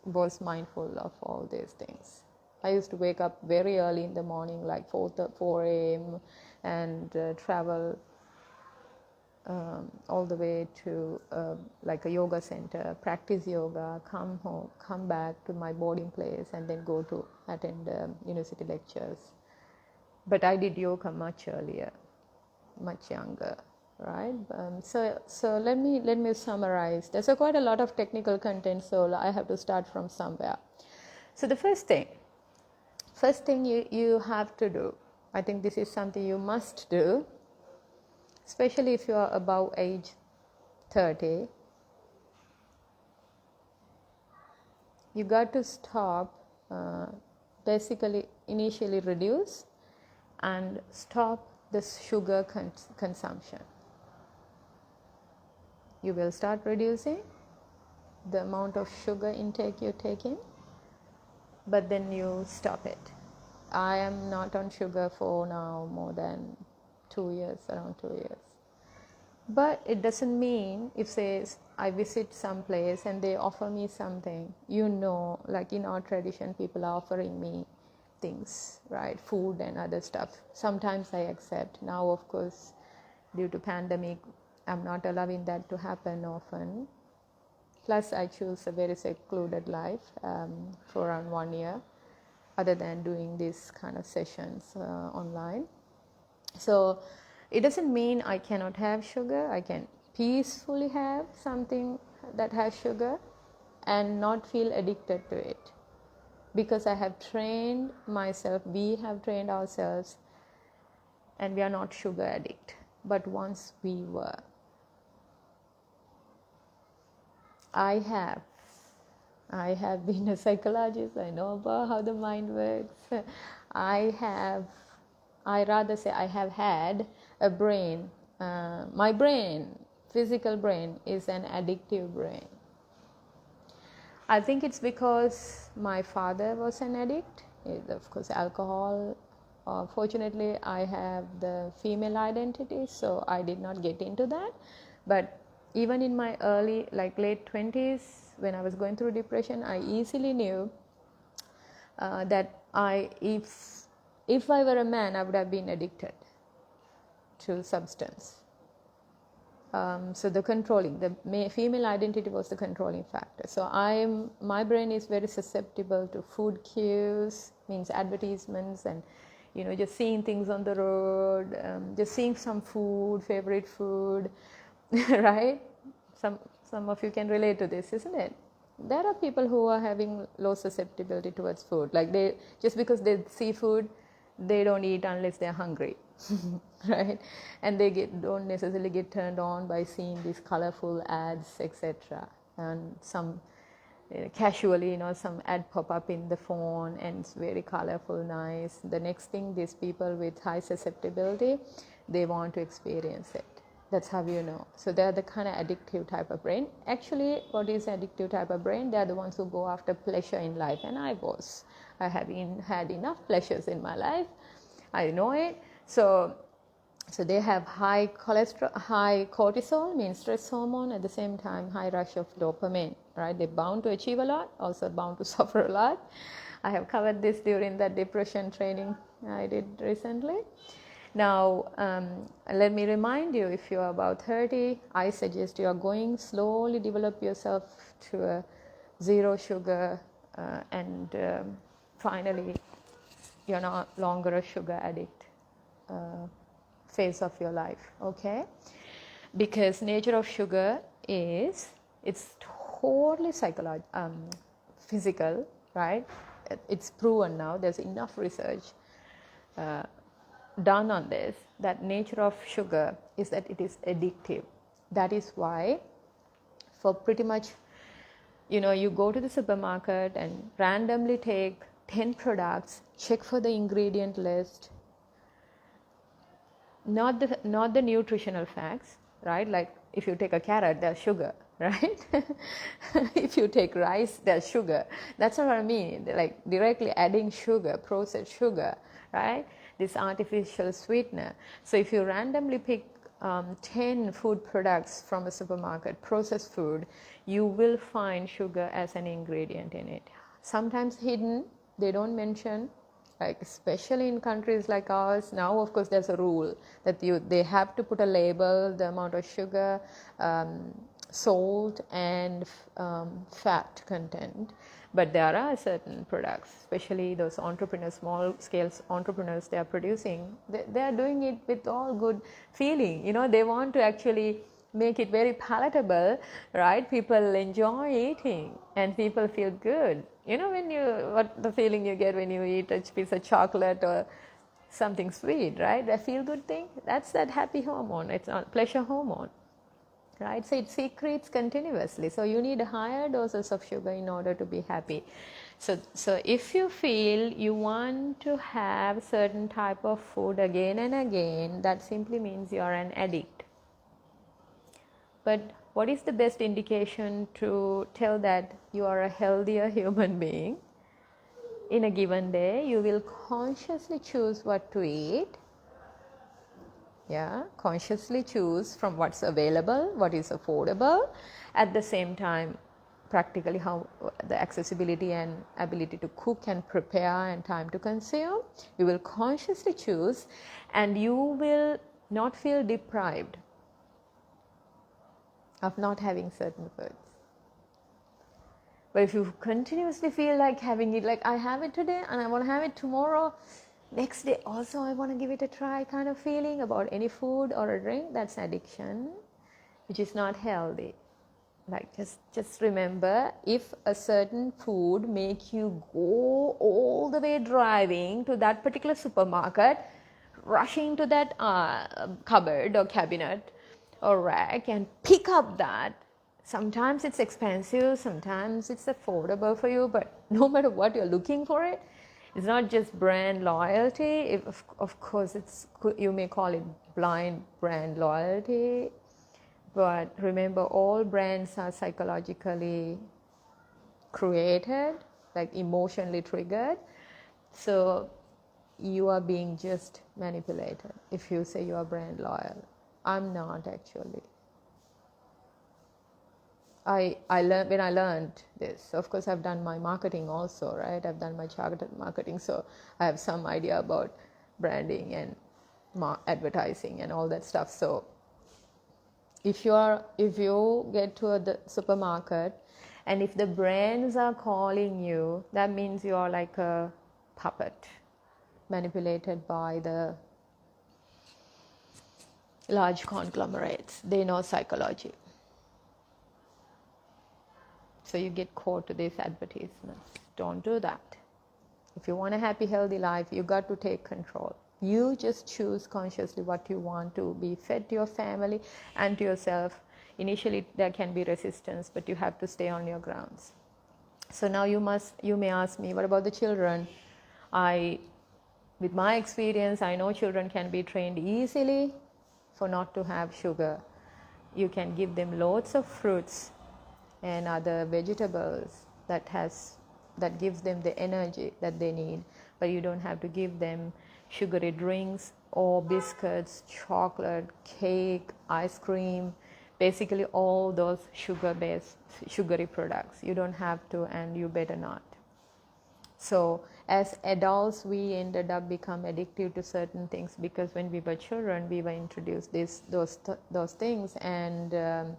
was mindful of all these things. I used to wake up very early in the morning, like 4 a.m. and travel all the way to like a yoga center, practice yoga, come home, come back to my boarding place, and then go to attend university lectures. But I did yoga much earlier, much younger, right? So let me summarize. There's quite a lot of technical content, so I have to start from somewhere. So the first thing you have to do, I think this is something you must do, especially if you are above age 30, you got to stop, basically initially reduce and stop the sugar consumption. You will start reducing the amount of sugar intake you're taking, but then you stop it. I am not on sugar for now more than 2 years, around 2 years. But it doesn't mean if says I visit some place and they offer me something, like in our tradition, people are offering me things, right? Food and other stuff. Sometimes I accept. Now, of course, due to pandemic, I'm not allowing that to happen often. Plus, I choose a very secluded life for around 1 year, other than doing these kind of sessions online. So it doesn't mean I cannot have sugar. I can peacefully have something that has sugar and not feel addicted to it, because I have trained myself, we have trained ourselves, and we are not sugar addict. But once we were. I have been a psychologist. I know about how the mind works. I have had a brain. My brain, physical brain, is an addictive brain. I think it's because my father was an addict. Of course, alcohol. Fortunately, I have the female identity, so I did not get into that. But even in my early, like late 20s, when I was going through depression, I easily knew that if I were a man, I would have been addicted to substance. So the controlling, the female identity was the controlling factor. So my brain is very susceptible to food cues, means advertisements, and just seeing things on the road, just seeing some food, favorite food, right? Some of you can relate to this, isn't it? There are people who are having low susceptibility towards food. Like just because they see food, they don't eat unless they're hungry, right? And they don't necessarily get turned on by seeing these colorful ads, etc. And some casually, some ad pop up in the phone, and it's very colorful, nice. The next thing, these people with high susceptibility, they want to experience it. That's how you know. So they're the kind of addictive type of brain. Actually, what is addictive type of brain? They're the ones who go after pleasure in life, and I have had enough pleasures in my life. I know it. So they have high cholesterol, high cortisol, means stress hormone, at the same time high rush of dopamine, right? They're bound to achieve a lot, also bound to suffer a lot. I have covered this during that depression training I did recently. Now, let me remind you, if you're about 30, I suggest you are going slowly develop yourself to a zero sugar, and finally you're no longer a sugar addict phase of your life, okay? Because nature of sugar it's totally physical, right? It's proven now, there's enough research done on this, that nature of sugar is that it is addictive. That is why for pretty much, you go to the supermarket and randomly take 10 products, check for the ingredient list, not the nutritional facts, right? Like if you take a carrot, there's sugar, right? If you take rice, there's sugar. That's what I mean, like directly adding sugar, processed sugar, right? This artificial sweetener. So if you randomly pick 10 food products from a supermarket, processed food, you will find sugar as an ingredient in it. Sometimes hidden, they don't mention, like especially in countries like ours. Now of course there's a rule that they have to put a label, the amount of sugar, salt and fat content. But there are certain products, especially those entrepreneurs, small scale entrepreneurs, they are producing, they are doing it with all good feeling. They want to actually make it very palatable, right? People enjoy eating and people feel good. What the feeling you get when you eat a piece of chocolate or something sweet, right? That feel good thing, that's that happy hormone. It's not pleasure hormone, right? So it secretes continuously. So you need higher doses of sugar in order to be happy. So if you feel you want to have certain type of food again and again, that simply means you are an addict. But what is the best indication to tell that you are a healthier human being? In a given day, you will consciously choose what to eat. Yeah, consciously choose from what's available, what is affordable. At the same time, practically how the accessibility and ability to cook and prepare and time to consume. You will consciously choose, and you will not feel deprived of not having certain foods. But if you continuously feel like having it, like I have it today and I want to have it tomorrow, next day also I want to give it a try kind of feeling about any food or a drink, that's addiction, which is not healthy. Like just remember, if a certain food make you go all the way driving to that particular supermarket, rushing to that cupboard or cabinet or rack and pick up that, sometimes it's expensive, sometimes it's affordable for you, but no matter what you're looking for it, it's not just brand loyalty. Of course, you may call it blind brand loyalty, but remember, all brands are psychologically created, like emotionally triggered. So you are being just manipulated if you say you are brand loyal. I'm not actually. when I learned this, of course I've done my marketing also, right? I've done my targeted marketing, so I have some idea about branding and advertising and all that stuff. So if you get to the supermarket and if the brands are calling you, that means you are like a puppet manipulated by the large conglomerates. They know psychology. So you get caught to these advertisements. Don't do that. If you want a happy, healthy life, you got to take control. You just choose consciously what you want to be fed to your family and to yourself. Initially, there can be resistance, but you have to stay on your grounds. So now you may ask me, what about the children? With my experience, I know children can be trained easily for not to have sugar. You can give them loads of fruits and other vegetables that gives them the energy that they need, but you don't have to give them sugary drinks or biscuits, chocolate, cake, ice cream, basically all those sugar-based sugary products. You don't have to, and you better not. So as adults, we ended up become addicted to certain things because when we were children, we were introduced those things, and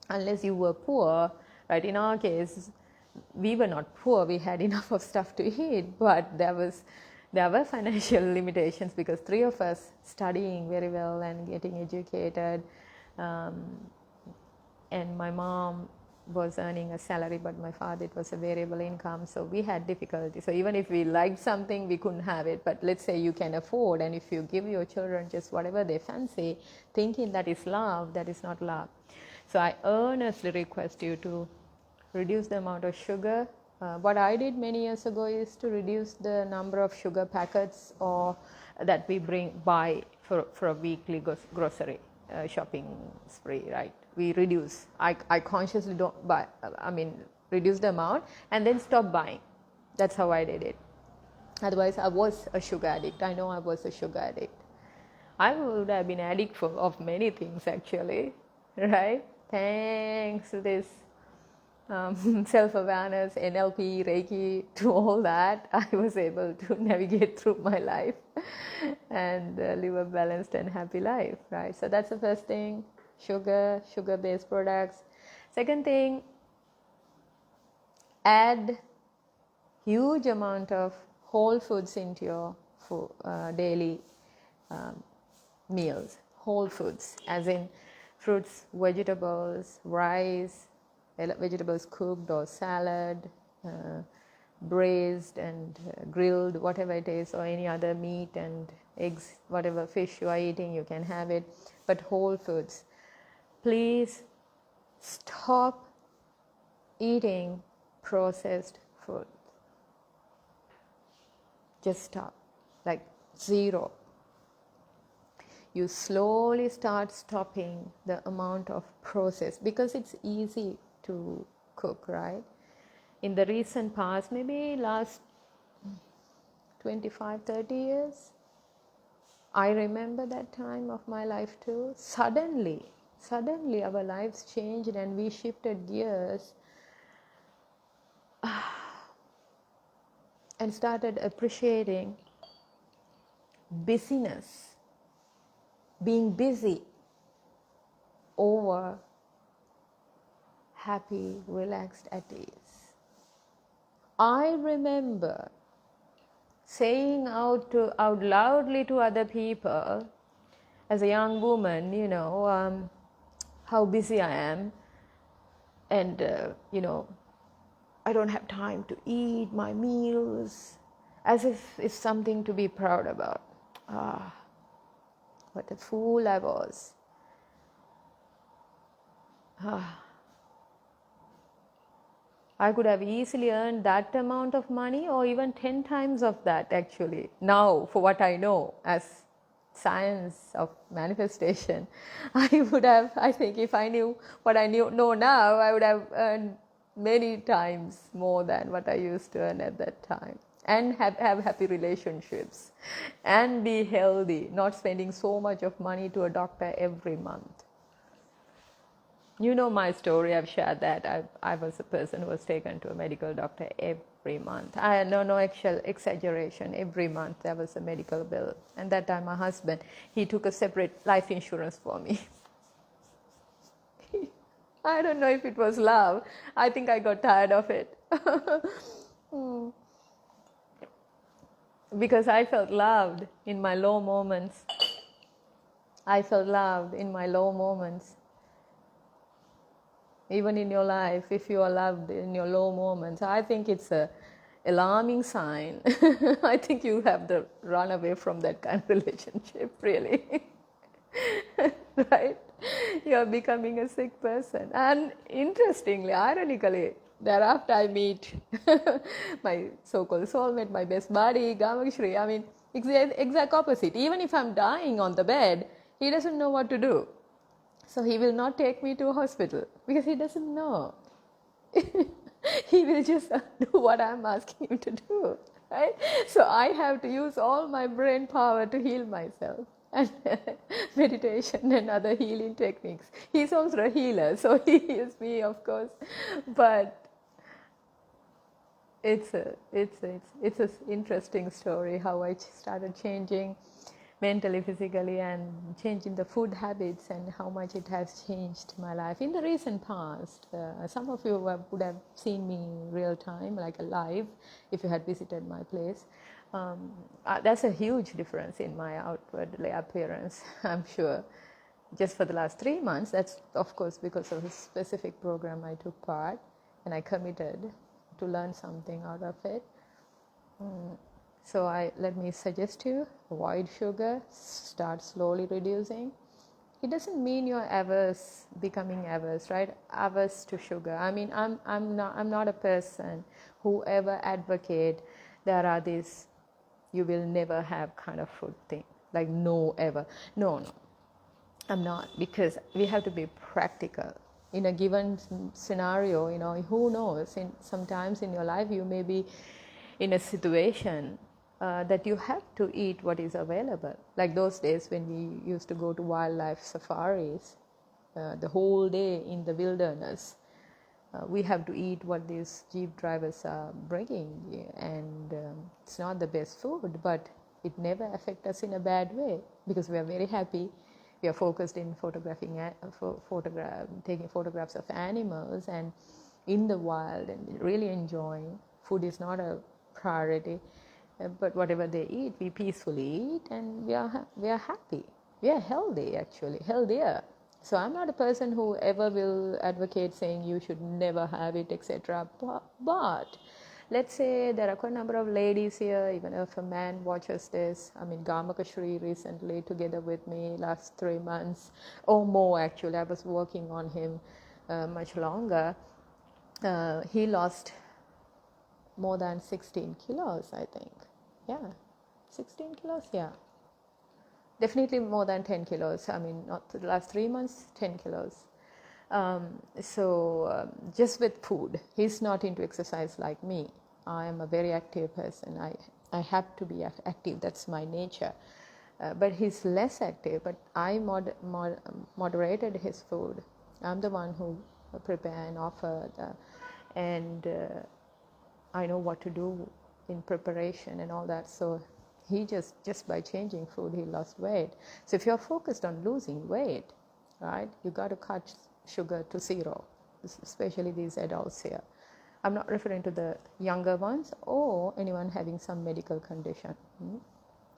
unless you were poor, right? In our case, we were not poor. We had enough of stuff to eat, but there were financial limitations because three of us studying very well and getting educated, and my mom was earning a salary, but my father, it was a variable income, so we had difficulty. So even if we liked something, we couldn't have it. But let's say you can afford, and if you give your children just whatever they fancy, thinking that is love, that is not love. So I earnestly request you to reduce the amount of sugar. What I did many years ago is to reduce the number of sugar packets or that we buy for a weekly grocery shopping spree, right? We reduce. I consciously don't buy, reduce the amount and then stop buying. That's how I did it. Otherwise, I was a sugar addict. I know I was a sugar addict. I would have been addict of many things actually, right? Thanks to this self-awareness, NLP, Reiki, to all that, I was able to navigate through my life and live a balanced and happy life, right? So that's the first thing, sugar-based products. Second thing, add huge amount of whole foods into your daily meals. Whole foods, as in fruits, vegetables, rice, vegetables cooked or salad, braised and grilled, whatever it is, or any other meat and eggs, whatever fish you are eating, you can have it, but whole foods. Please stop eating processed food. Just stop, like zero. You slowly start stopping the amount of processed, because it's easy to cook, right? In the recent past, maybe last 25-30 years, I remember that time of my life too. Suddenly our lives changed and we shifted gears and started appreciating busyness, being busy over happy, relaxed, at ease. I remember saying out loudly to other people as a young woman, how busy I am, and I don't have time to eat my meals, as if it's something to be proud about. What a fool I was. I could have easily earned that amount of money or even 10 times of that actually. Now, for what I know as science of manifestation, I think if I knew what I know now, I would have earned many times more than what I used to earn at that time. And have happy relationships and be healthy, not spending so much of money to a doctor every month. You know my story, I've shared that. I was a person who was taken to a medical doctor every month. I had no actual exaggeration. Every month there was a medical bill. And that time my husband, he took a separate life insurance for me. I don't know if it was love. I think I got tired of it. Because I felt loved in my low moments. I felt loved in my low moments. Even in your life, if you are loved in your low moments, I think it's a alarming sign. I think you have to run away from that kind of relationship, really. Right? You're becoming a sick person. And interestingly, ironically, thereafter I meet my so-called soulmate, my best buddy, JayaShri. I mean, exact opposite. Even if I'm dying on the bed, he doesn't know what to do. So he will not take me to a hospital because he doesn't know. He will just do what I'm asking him to do, right? So I have to use all my brain power to heal myself, and meditation and other healing techniques. He's also a healer, so he heals me, of course. But it's an interesting story how I started changing mentally, physically, and changing the food habits, and how much it has changed my life in the recent past. Some of you would have seen me real time, like live, if you had visited my place. That's a huge difference in my outwardly appearance, I'm sure. Just for the last 3 months, that's of course because of a specific program I took part, and I committed to learn something out of it. So let me suggest you, avoid sugar, start slowly reducing. It doesn't mean you're becoming averse, right? Averse to sugar. I mean, I'm not a person who ever advocate there are these you will never have kind of food thing, like no ever. No, I'm not, because we have to be practical. In a given scenario, who knows? Sometimes in your life you may be in a situation that you have to eat what is available. Like those days when we used to go to wildlife safaris, the whole day in the wilderness, we have to eat what these jeep drivers are bringing, and it's not the best food, but it never affects us in a bad way because we are very happy. We are focused in taking photographs of animals and in the wild and really enjoying. Food is not a priority, but whatever they eat, we peacefully eat, and we are happy. We are healthy, actually, healthier. So I'm not a person who ever will advocate saying you should never have it, etc. But let's say there are quite a number of ladies here, even if a man watches this. I mean, JayaShri recently together with me last 3 months or more, actually. I was working on him much longer. He lost more than 16 kilos, I think. Yeah, 16 kilos, yeah. Definitely more than 10 kilos. I mean, not the last 3 months, 10 kilos. Just with food. He's not into exercise like me. I am a very active person. I have to be active. That's my nature. But he's less active. But I moderated his food. I'm the one who prepare and offer and I know what to do in preparation and all that. So he just by changing food, he lost weight. So if you're focused on losing weight, right, you got to cut sugar to zero, especially these adults here. I'm not referring to the younger ones or anyone having some medical condition.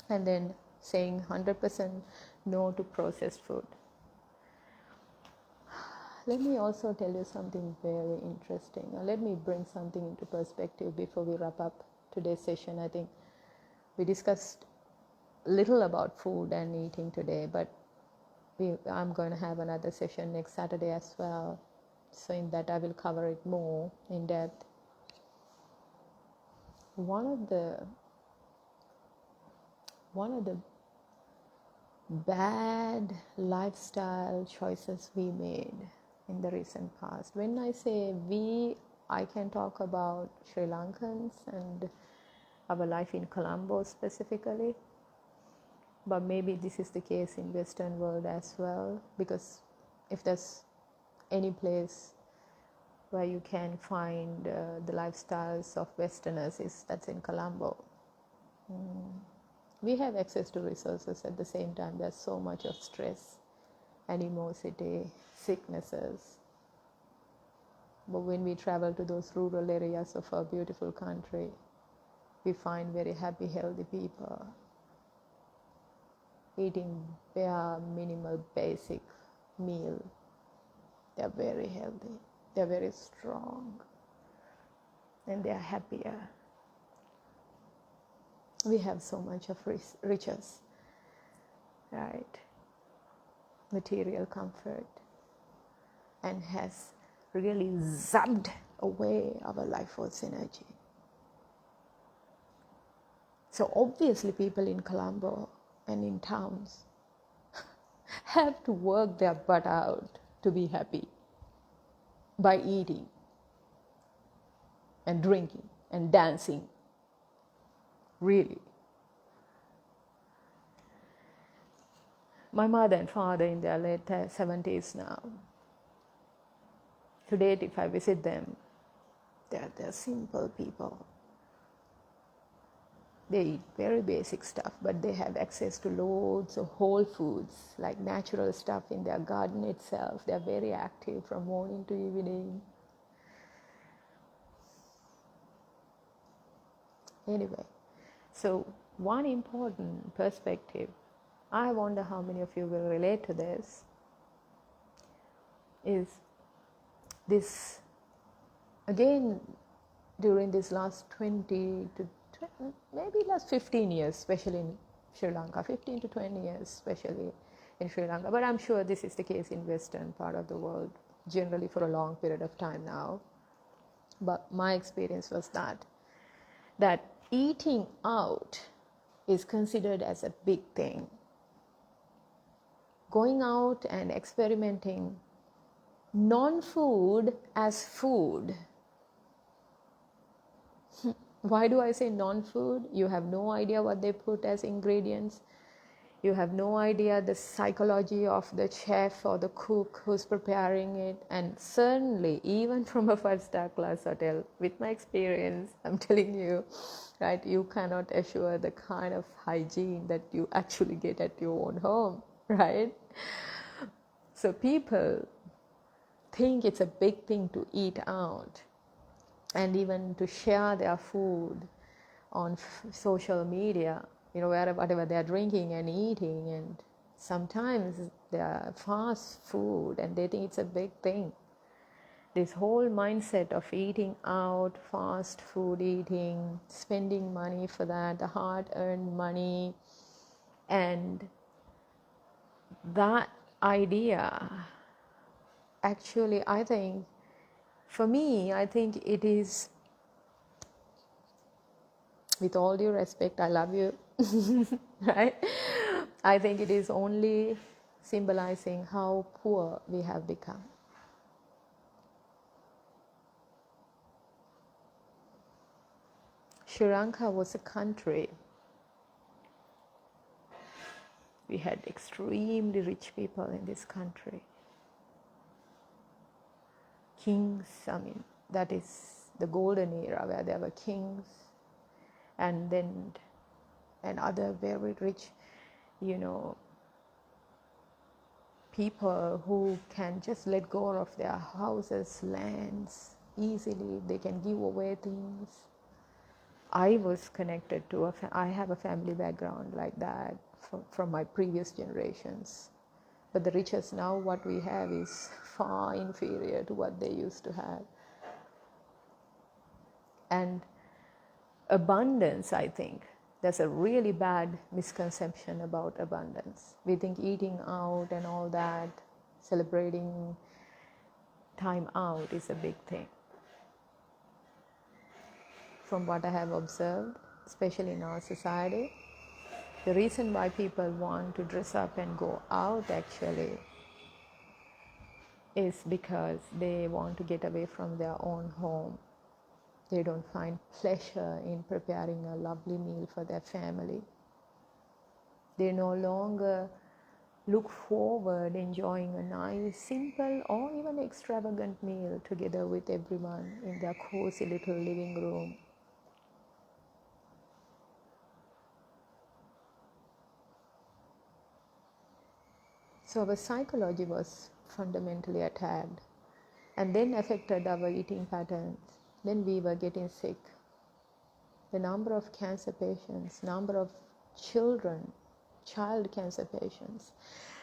And then saying 100% no to processed food. Let me also tell you something very interesting. Let me bring something into perspective before we wrap up today's session. I think we discussed little about food and eating today, but I'm going to have another session next Saturday as well. So in that I will cover it more in depth. One of the bad lifestyle choices we made in the recent past. When I say we, I can talk about Sri Lankans and our life in Colombo specifically, but maybe this is the case in Western world as well, because if there's any place where you can find the lifestyles of Westerners that's in Colombo. We have access to resources. At the same time, there's so much of stress, animosity, sicknesses. But when we travel to those rural areas of our beautiful country, we find very happy, healthy people eating bare minimal basic meal. They're very healthy, they're very strong, and they're happier. We have so much of riches, right? Material comfort, and has really zapped away our life force energy. So obviously people in Colombo and in towns have to work their butt out to be happy by eating and drinking and dancing. Really. My mother and father in their late 70s now. To date, if I visit them, they're simple people. They eat very basic stuff, but they have access to loads of whole foods, like natural stuff in their garden itself. They're very active from morning to evening. Anyway, so one important perspective, I wonder how many of you will relate to this, is this, again, during this last 20 to maybe last 15 years, especially in Sri Lanka, 15 to 20 years, especially in Sri Lanka. But I'm sure this is the case in Western part of the world, generally for a long period of time now. But my experience was that eating out is considered as a big thing. Going out and experimenting non-food as food. Why do I say non-food? You have no idea what they put as ingredients. You have no idea the psychology of the chef or the cook who's preparing it. And certainly, even from a 5-star class hotel, with my experience, I'm telling you, right, you cannot assure the kind of hygiene that you actually get at your own home, right? So people think it's a big thing to eat out and even to share their food on social media, whatever they're drinking and eating, and sometimes they're fast food and they think it's a big thing. This whole mindset of eating out, fast food eating, spending money for that, the hard-earned money, and that idea, actually, I think, for me, I think it is, with all due respect, I love you, right? I think it is only symbolizing how poor we have become. Sri Lanka was a country. We had extremely rich people in this country. Kings, that is the golden era where there were kings and other very rich, people who can just let go of their houses, lands easily. They can give away things. I was connected to I have a family background like that from my previous generations. But the riches now, what we have is far inferior to what they used to have. And abundance, I think, there's a really bad misconception about abundance. We think eating out and all that, celebrating time out is a big thing. From what I have observed, especially in our society, the reason why people want to dress up and go out actually is because they want to get away from their own home. They don't find pleasure in preparing a lovely meal for their family. They no longer look forward enjoying a nice, simple, or even extravagant meal together with everyone in their cozy little living room. So our psychology was fundamentally attacked and then affected our eating patterns. Then we were getting sick. The number of cancer patients, number of child cancer patients,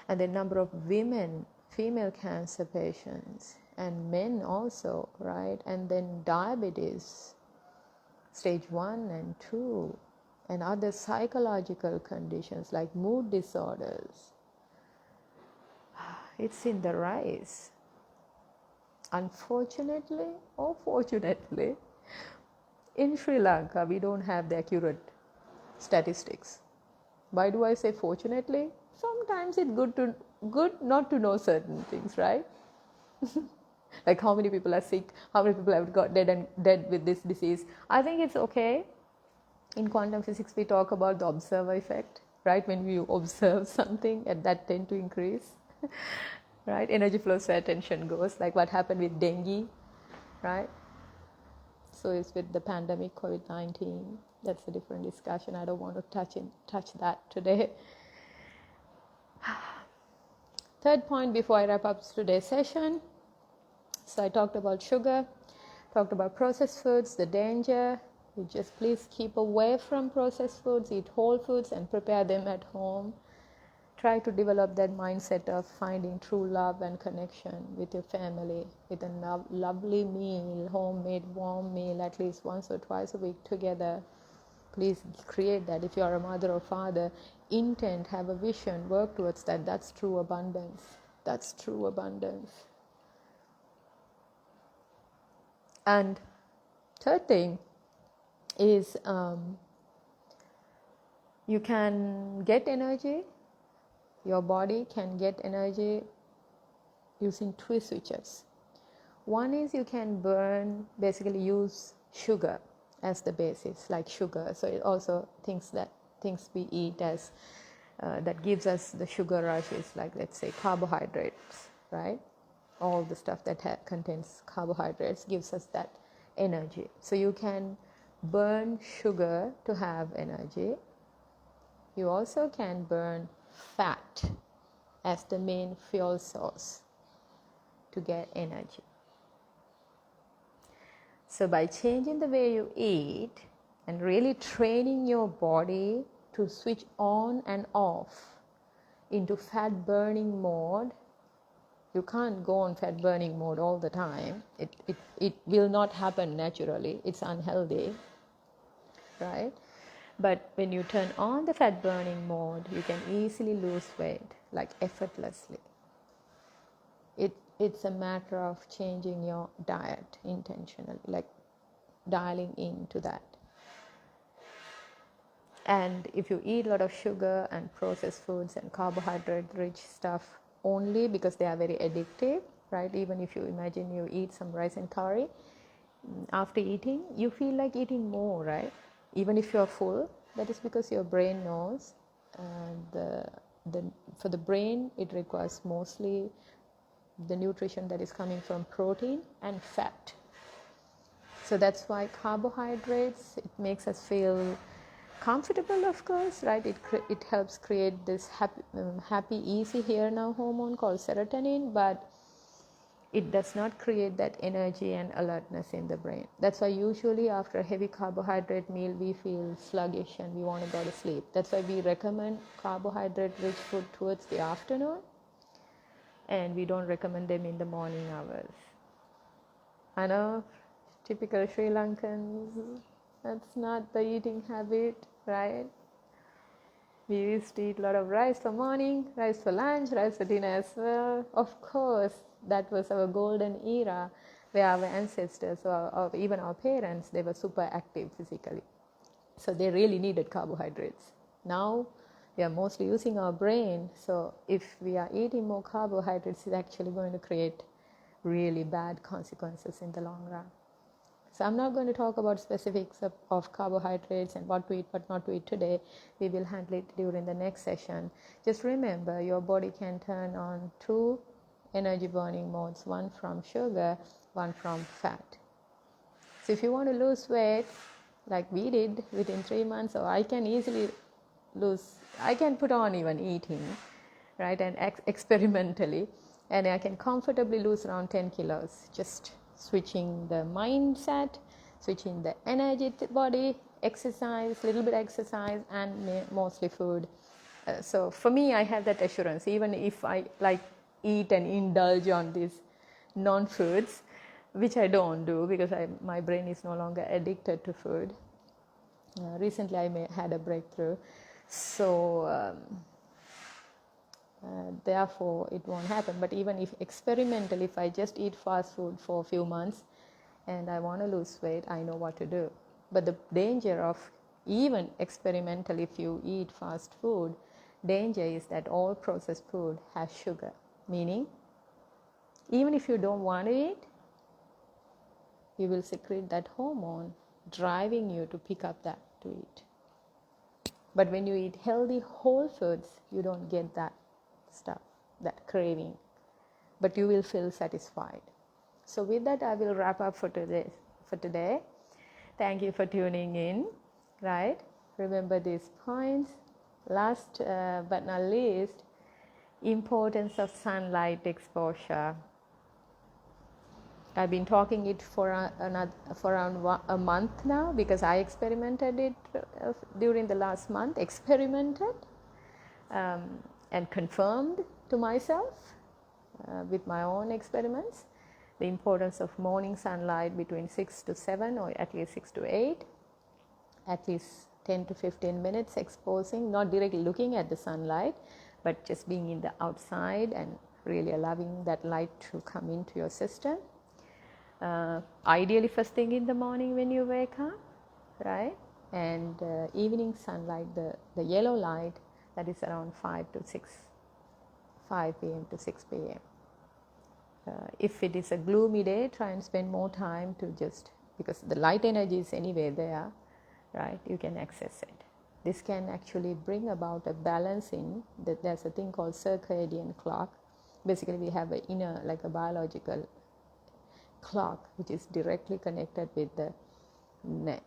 and the number of women, female cancer patients, and men also, right? And then diabetes, stage 1 and 2, and other psychological conditions like mood disorders. It's in the rise. Unfortunately or fortunately, in Sri Lanka, we don't have the accurate statistics. Why do I say fortunately? Sometimes it's good not to know certain things, right? Like how many people are sick, how many people have got dead with this disease. I think it's okay. In quantum physics, we talk about the observer effect, right? When you observe something, that tend to increase, right? Energy flows where attention goes, like what happened with dengue, right? So it's with the pandemic COVID-19. That's a different discussion. I don't want to touch that today. Third point before I wrap up today's session. So I talked about sugar, talked about processed foods, the danger. You just please keep away from processed foods, eat whole foods and prepare them at home. Try to develop that mindset of finding true love and connection with your family with a lovely meal, homemade warm meal at least once or twice a week together. Please create that. If you are a mother or father, intent, have a vision, work towards that. That's true abundance. That's true abundance. And third thing is you can get energy. Your body can get energy using two switches. One is you can basically use sugar as the basis, like sugar. So it also things we eat as that gives us the sugar rushes, like let's say carbohydrates, right? All the stuff that contains carbohydrates gives us that energy. So you can burn sugar to have energy. You also can burn fat as the main fuel source to get energy. So by changing the way you eat and really training your body to switch on and off into fat burning mode, you can't go on fat burning mode all the time. It will not happen naturally. It's unhealthy, right? But when you turn on the fat burning mode, you can easily lose weight, like effortlessly. It's a matter of changing your diet intentionally, like dialing into that. And if you eat a lot of sugar and processed foods and carbohydrate rich stuff only because they are very addictive, right? Even if you imagine you eat some rice and curry, after eating, you feel like eating more, right? Even if you're full, that is because your brain knows. For the brain, it requires mostly the nutrition that is coming from protein and fat. So that's why carbohydrates, it makes us feel comfortable, of course, right? It helps create this happy, easy here now hormone called serotonin, but it does not create that energy and alertness in the brain. That's why usually after a heavy carbohydrate meal, we feel sluggish and we want to go to sleep. That's why we recommend carbohydrate-rich food towards the afternoon, and we don't recommend them in the morning hours. I know, typical Sri Lankans, that's not the eating habit, right? We used to eat a lot of rice for morning, rice for lunch, rice for dinner as well. Of course, that was our golden era where our ancestors or even our parents, they were super active physically. So they really needed carbohydrates. Now we are mostly using our brain. So if we are eating more carbohydrates, it's actually going to create really bad consequences in the long run. So I'm not going to talk about specifics of carbohydrates and what to eat, what not to eat today. We will handle it during the next session. Just remember, your body can turn on 2 energy burning modes, one from sugar, one from fat. So if you want to lose weight, like we did within 3 months, or I can easily I can put on even eating, right, and experimentally, and I can comfortably lose around 10 kilos, just switching the mindset, switching the energy body, exercise, little bit exercise, and mostly food. So for me, I have that assurance, even if I like eat and indulge on these non-foods, which I don't do because my brain is no longer addicted to food. Recently I had a breakthrough, so therefore it won't happen. But even if experimentally, if I just eat fast food for a few months and I want to lose weight, I know what to do. But the danger of even experimentally, if you eat fast food, danger is that all processed food has sugar, meaning even if you don't want to eat, you will secrete that hormone driving you to pick up that to eat. But when you eat healthy whole foods, you don't get that stuff, that craving, but you will feel satisfied. So with that, I will wrap up for today. Thank you for tuning in, right? Remember these points. Last but not least, importance of sunlight exposure. I've been talking it for around a month now, because I experimented it during the last month, and confirmed to myself with my own experiments the importance of morning sunlight between 6 to 7, or at least 6 to 8, at least 10 to 15 minutes exposing, not directly looking at the sunlight, but just being in the outside and really allowing that light to come into your system. Ideally first thing in the morning when you wake up, right? And evening sunlight, the yellow light, that is around 5 p.m. to 6 p.m. If it is a gloomy day, try and spend more time to just, because the light energy is anyway there, right? You can access it. This can actually bring about a balancing. That there's a thing called circadian clock. Basically, we have a biological clock which is directly connected with the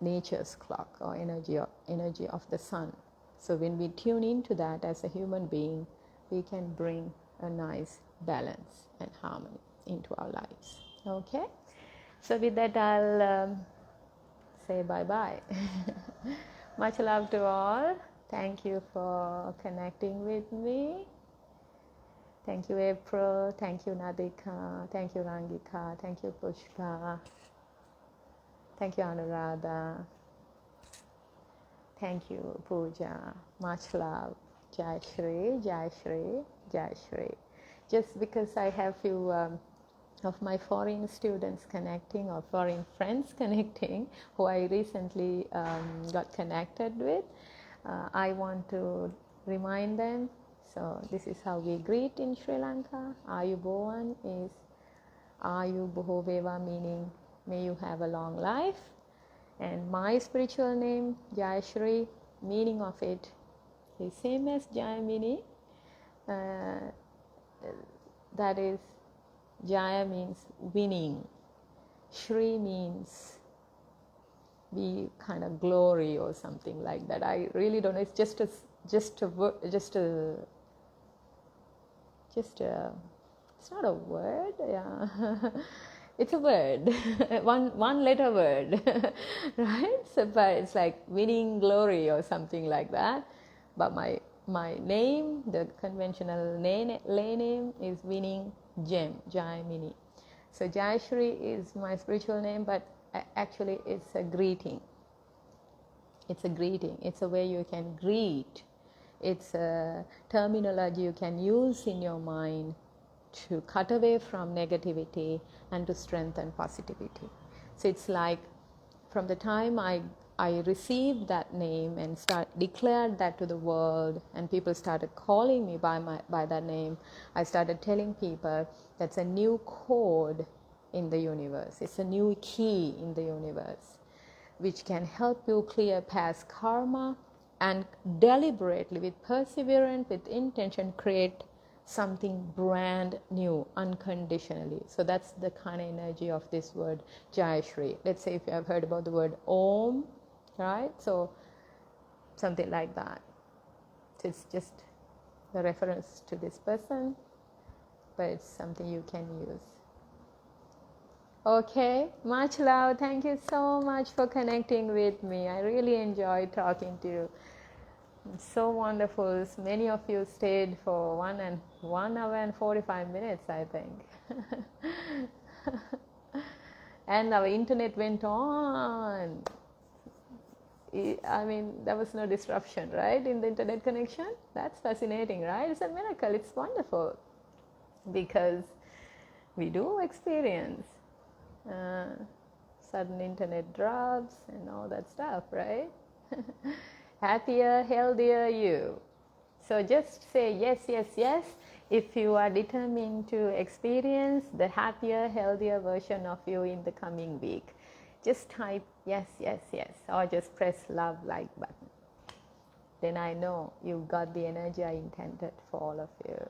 nature's clock, or energy of the sun. So when we tune into that as a human being, we can bring a nice balance and harmony into our lives. Okay, so with that, I'll say bye-bye. Much love to all. Thank you for connecting with me. Thank you, April. Thank you, Nadika. Thank you, Rangika. Thank you, Pushpa. Thank you, Anuradha. Thank you, Pooja. Much love. JayaShri, JayaShri, JayaShri. Just because I have few of my foreign students connecting, or foreign friends connecting, who I recently got connected with, I want to remind them. So this is how we greet in Sri Lanka. Ayubowan is Ayu Bhoveva, meaning may you have a long life. And my spiritual name, JayaShri, meaning of it is same as Jayamini. That is, Jaya means winning. Shri means be kind of glory or something like that. I really don't know. It's just a it's not a word, yeah. It's a word, one letter word, right? So, but it's like winning glory or something like that. But my name, the conventional lay name, is winning gem, Jayamini. So JayaShri is my spiritual name, but actually it's a greeting. It's a greeting. It's a way you can greet. It's a terminology you can use in your mind to cut away from negativity and to strengthen positivity. So it's like from the time I received that name and declared that to the world, and people started calling me by that name, I started telling people that's a new code in the universe. It's a new key in the universe, which can help you clear past karma and deliberately, with perseverance, with intention, create something brand new, unconditionally. So that's the kind of energy of this word JayaShri. Let's say if you have heard about the word Om, right? So something like that. So it's just the reference to this person, but it's something you can use. Okay, much love. Thank you so much for connecting with me. I really enjoyed talking to you. It's so wonderful. Many of you stayed for 1 hour and 45 minutes, I think. And our internet went on. I mean, there was no disruption, right, in the internet connection? That's fascinating, right? It's a miracle. It's wonderful, because we do experience sudden internet drops and all that stuff, right? Happier, healthier you. So just say yes, yes, yes if you are determined to experience the happier, healthier version of you in the coming week. Just type yes, yes, yes, or just press love like button. Then I know you got the energy I intended for all of you.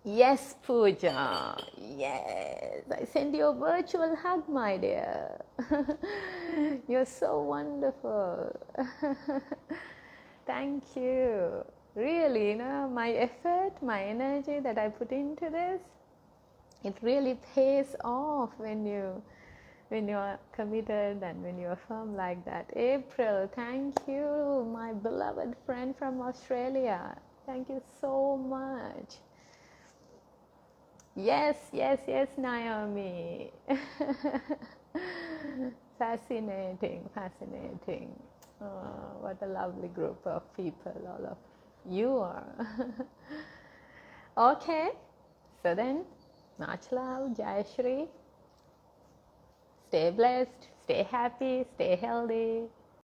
Yes, Pooja. Yes, I send you a virtual hug, my dear. You're so wonderful. Thank you. Really, my effort, my energy that I put into this, it really pays off when you are committed and when you affirm like that. April, thank you, my beloved friend from Australia. Thank you so much. Yes, yes, yes, Naomi. Fascinating, fascinating. Oh, what a lovely group of people all of you are. Okay, so then, much love, JayaShri. Stay blessed, stay happy, stay healthy.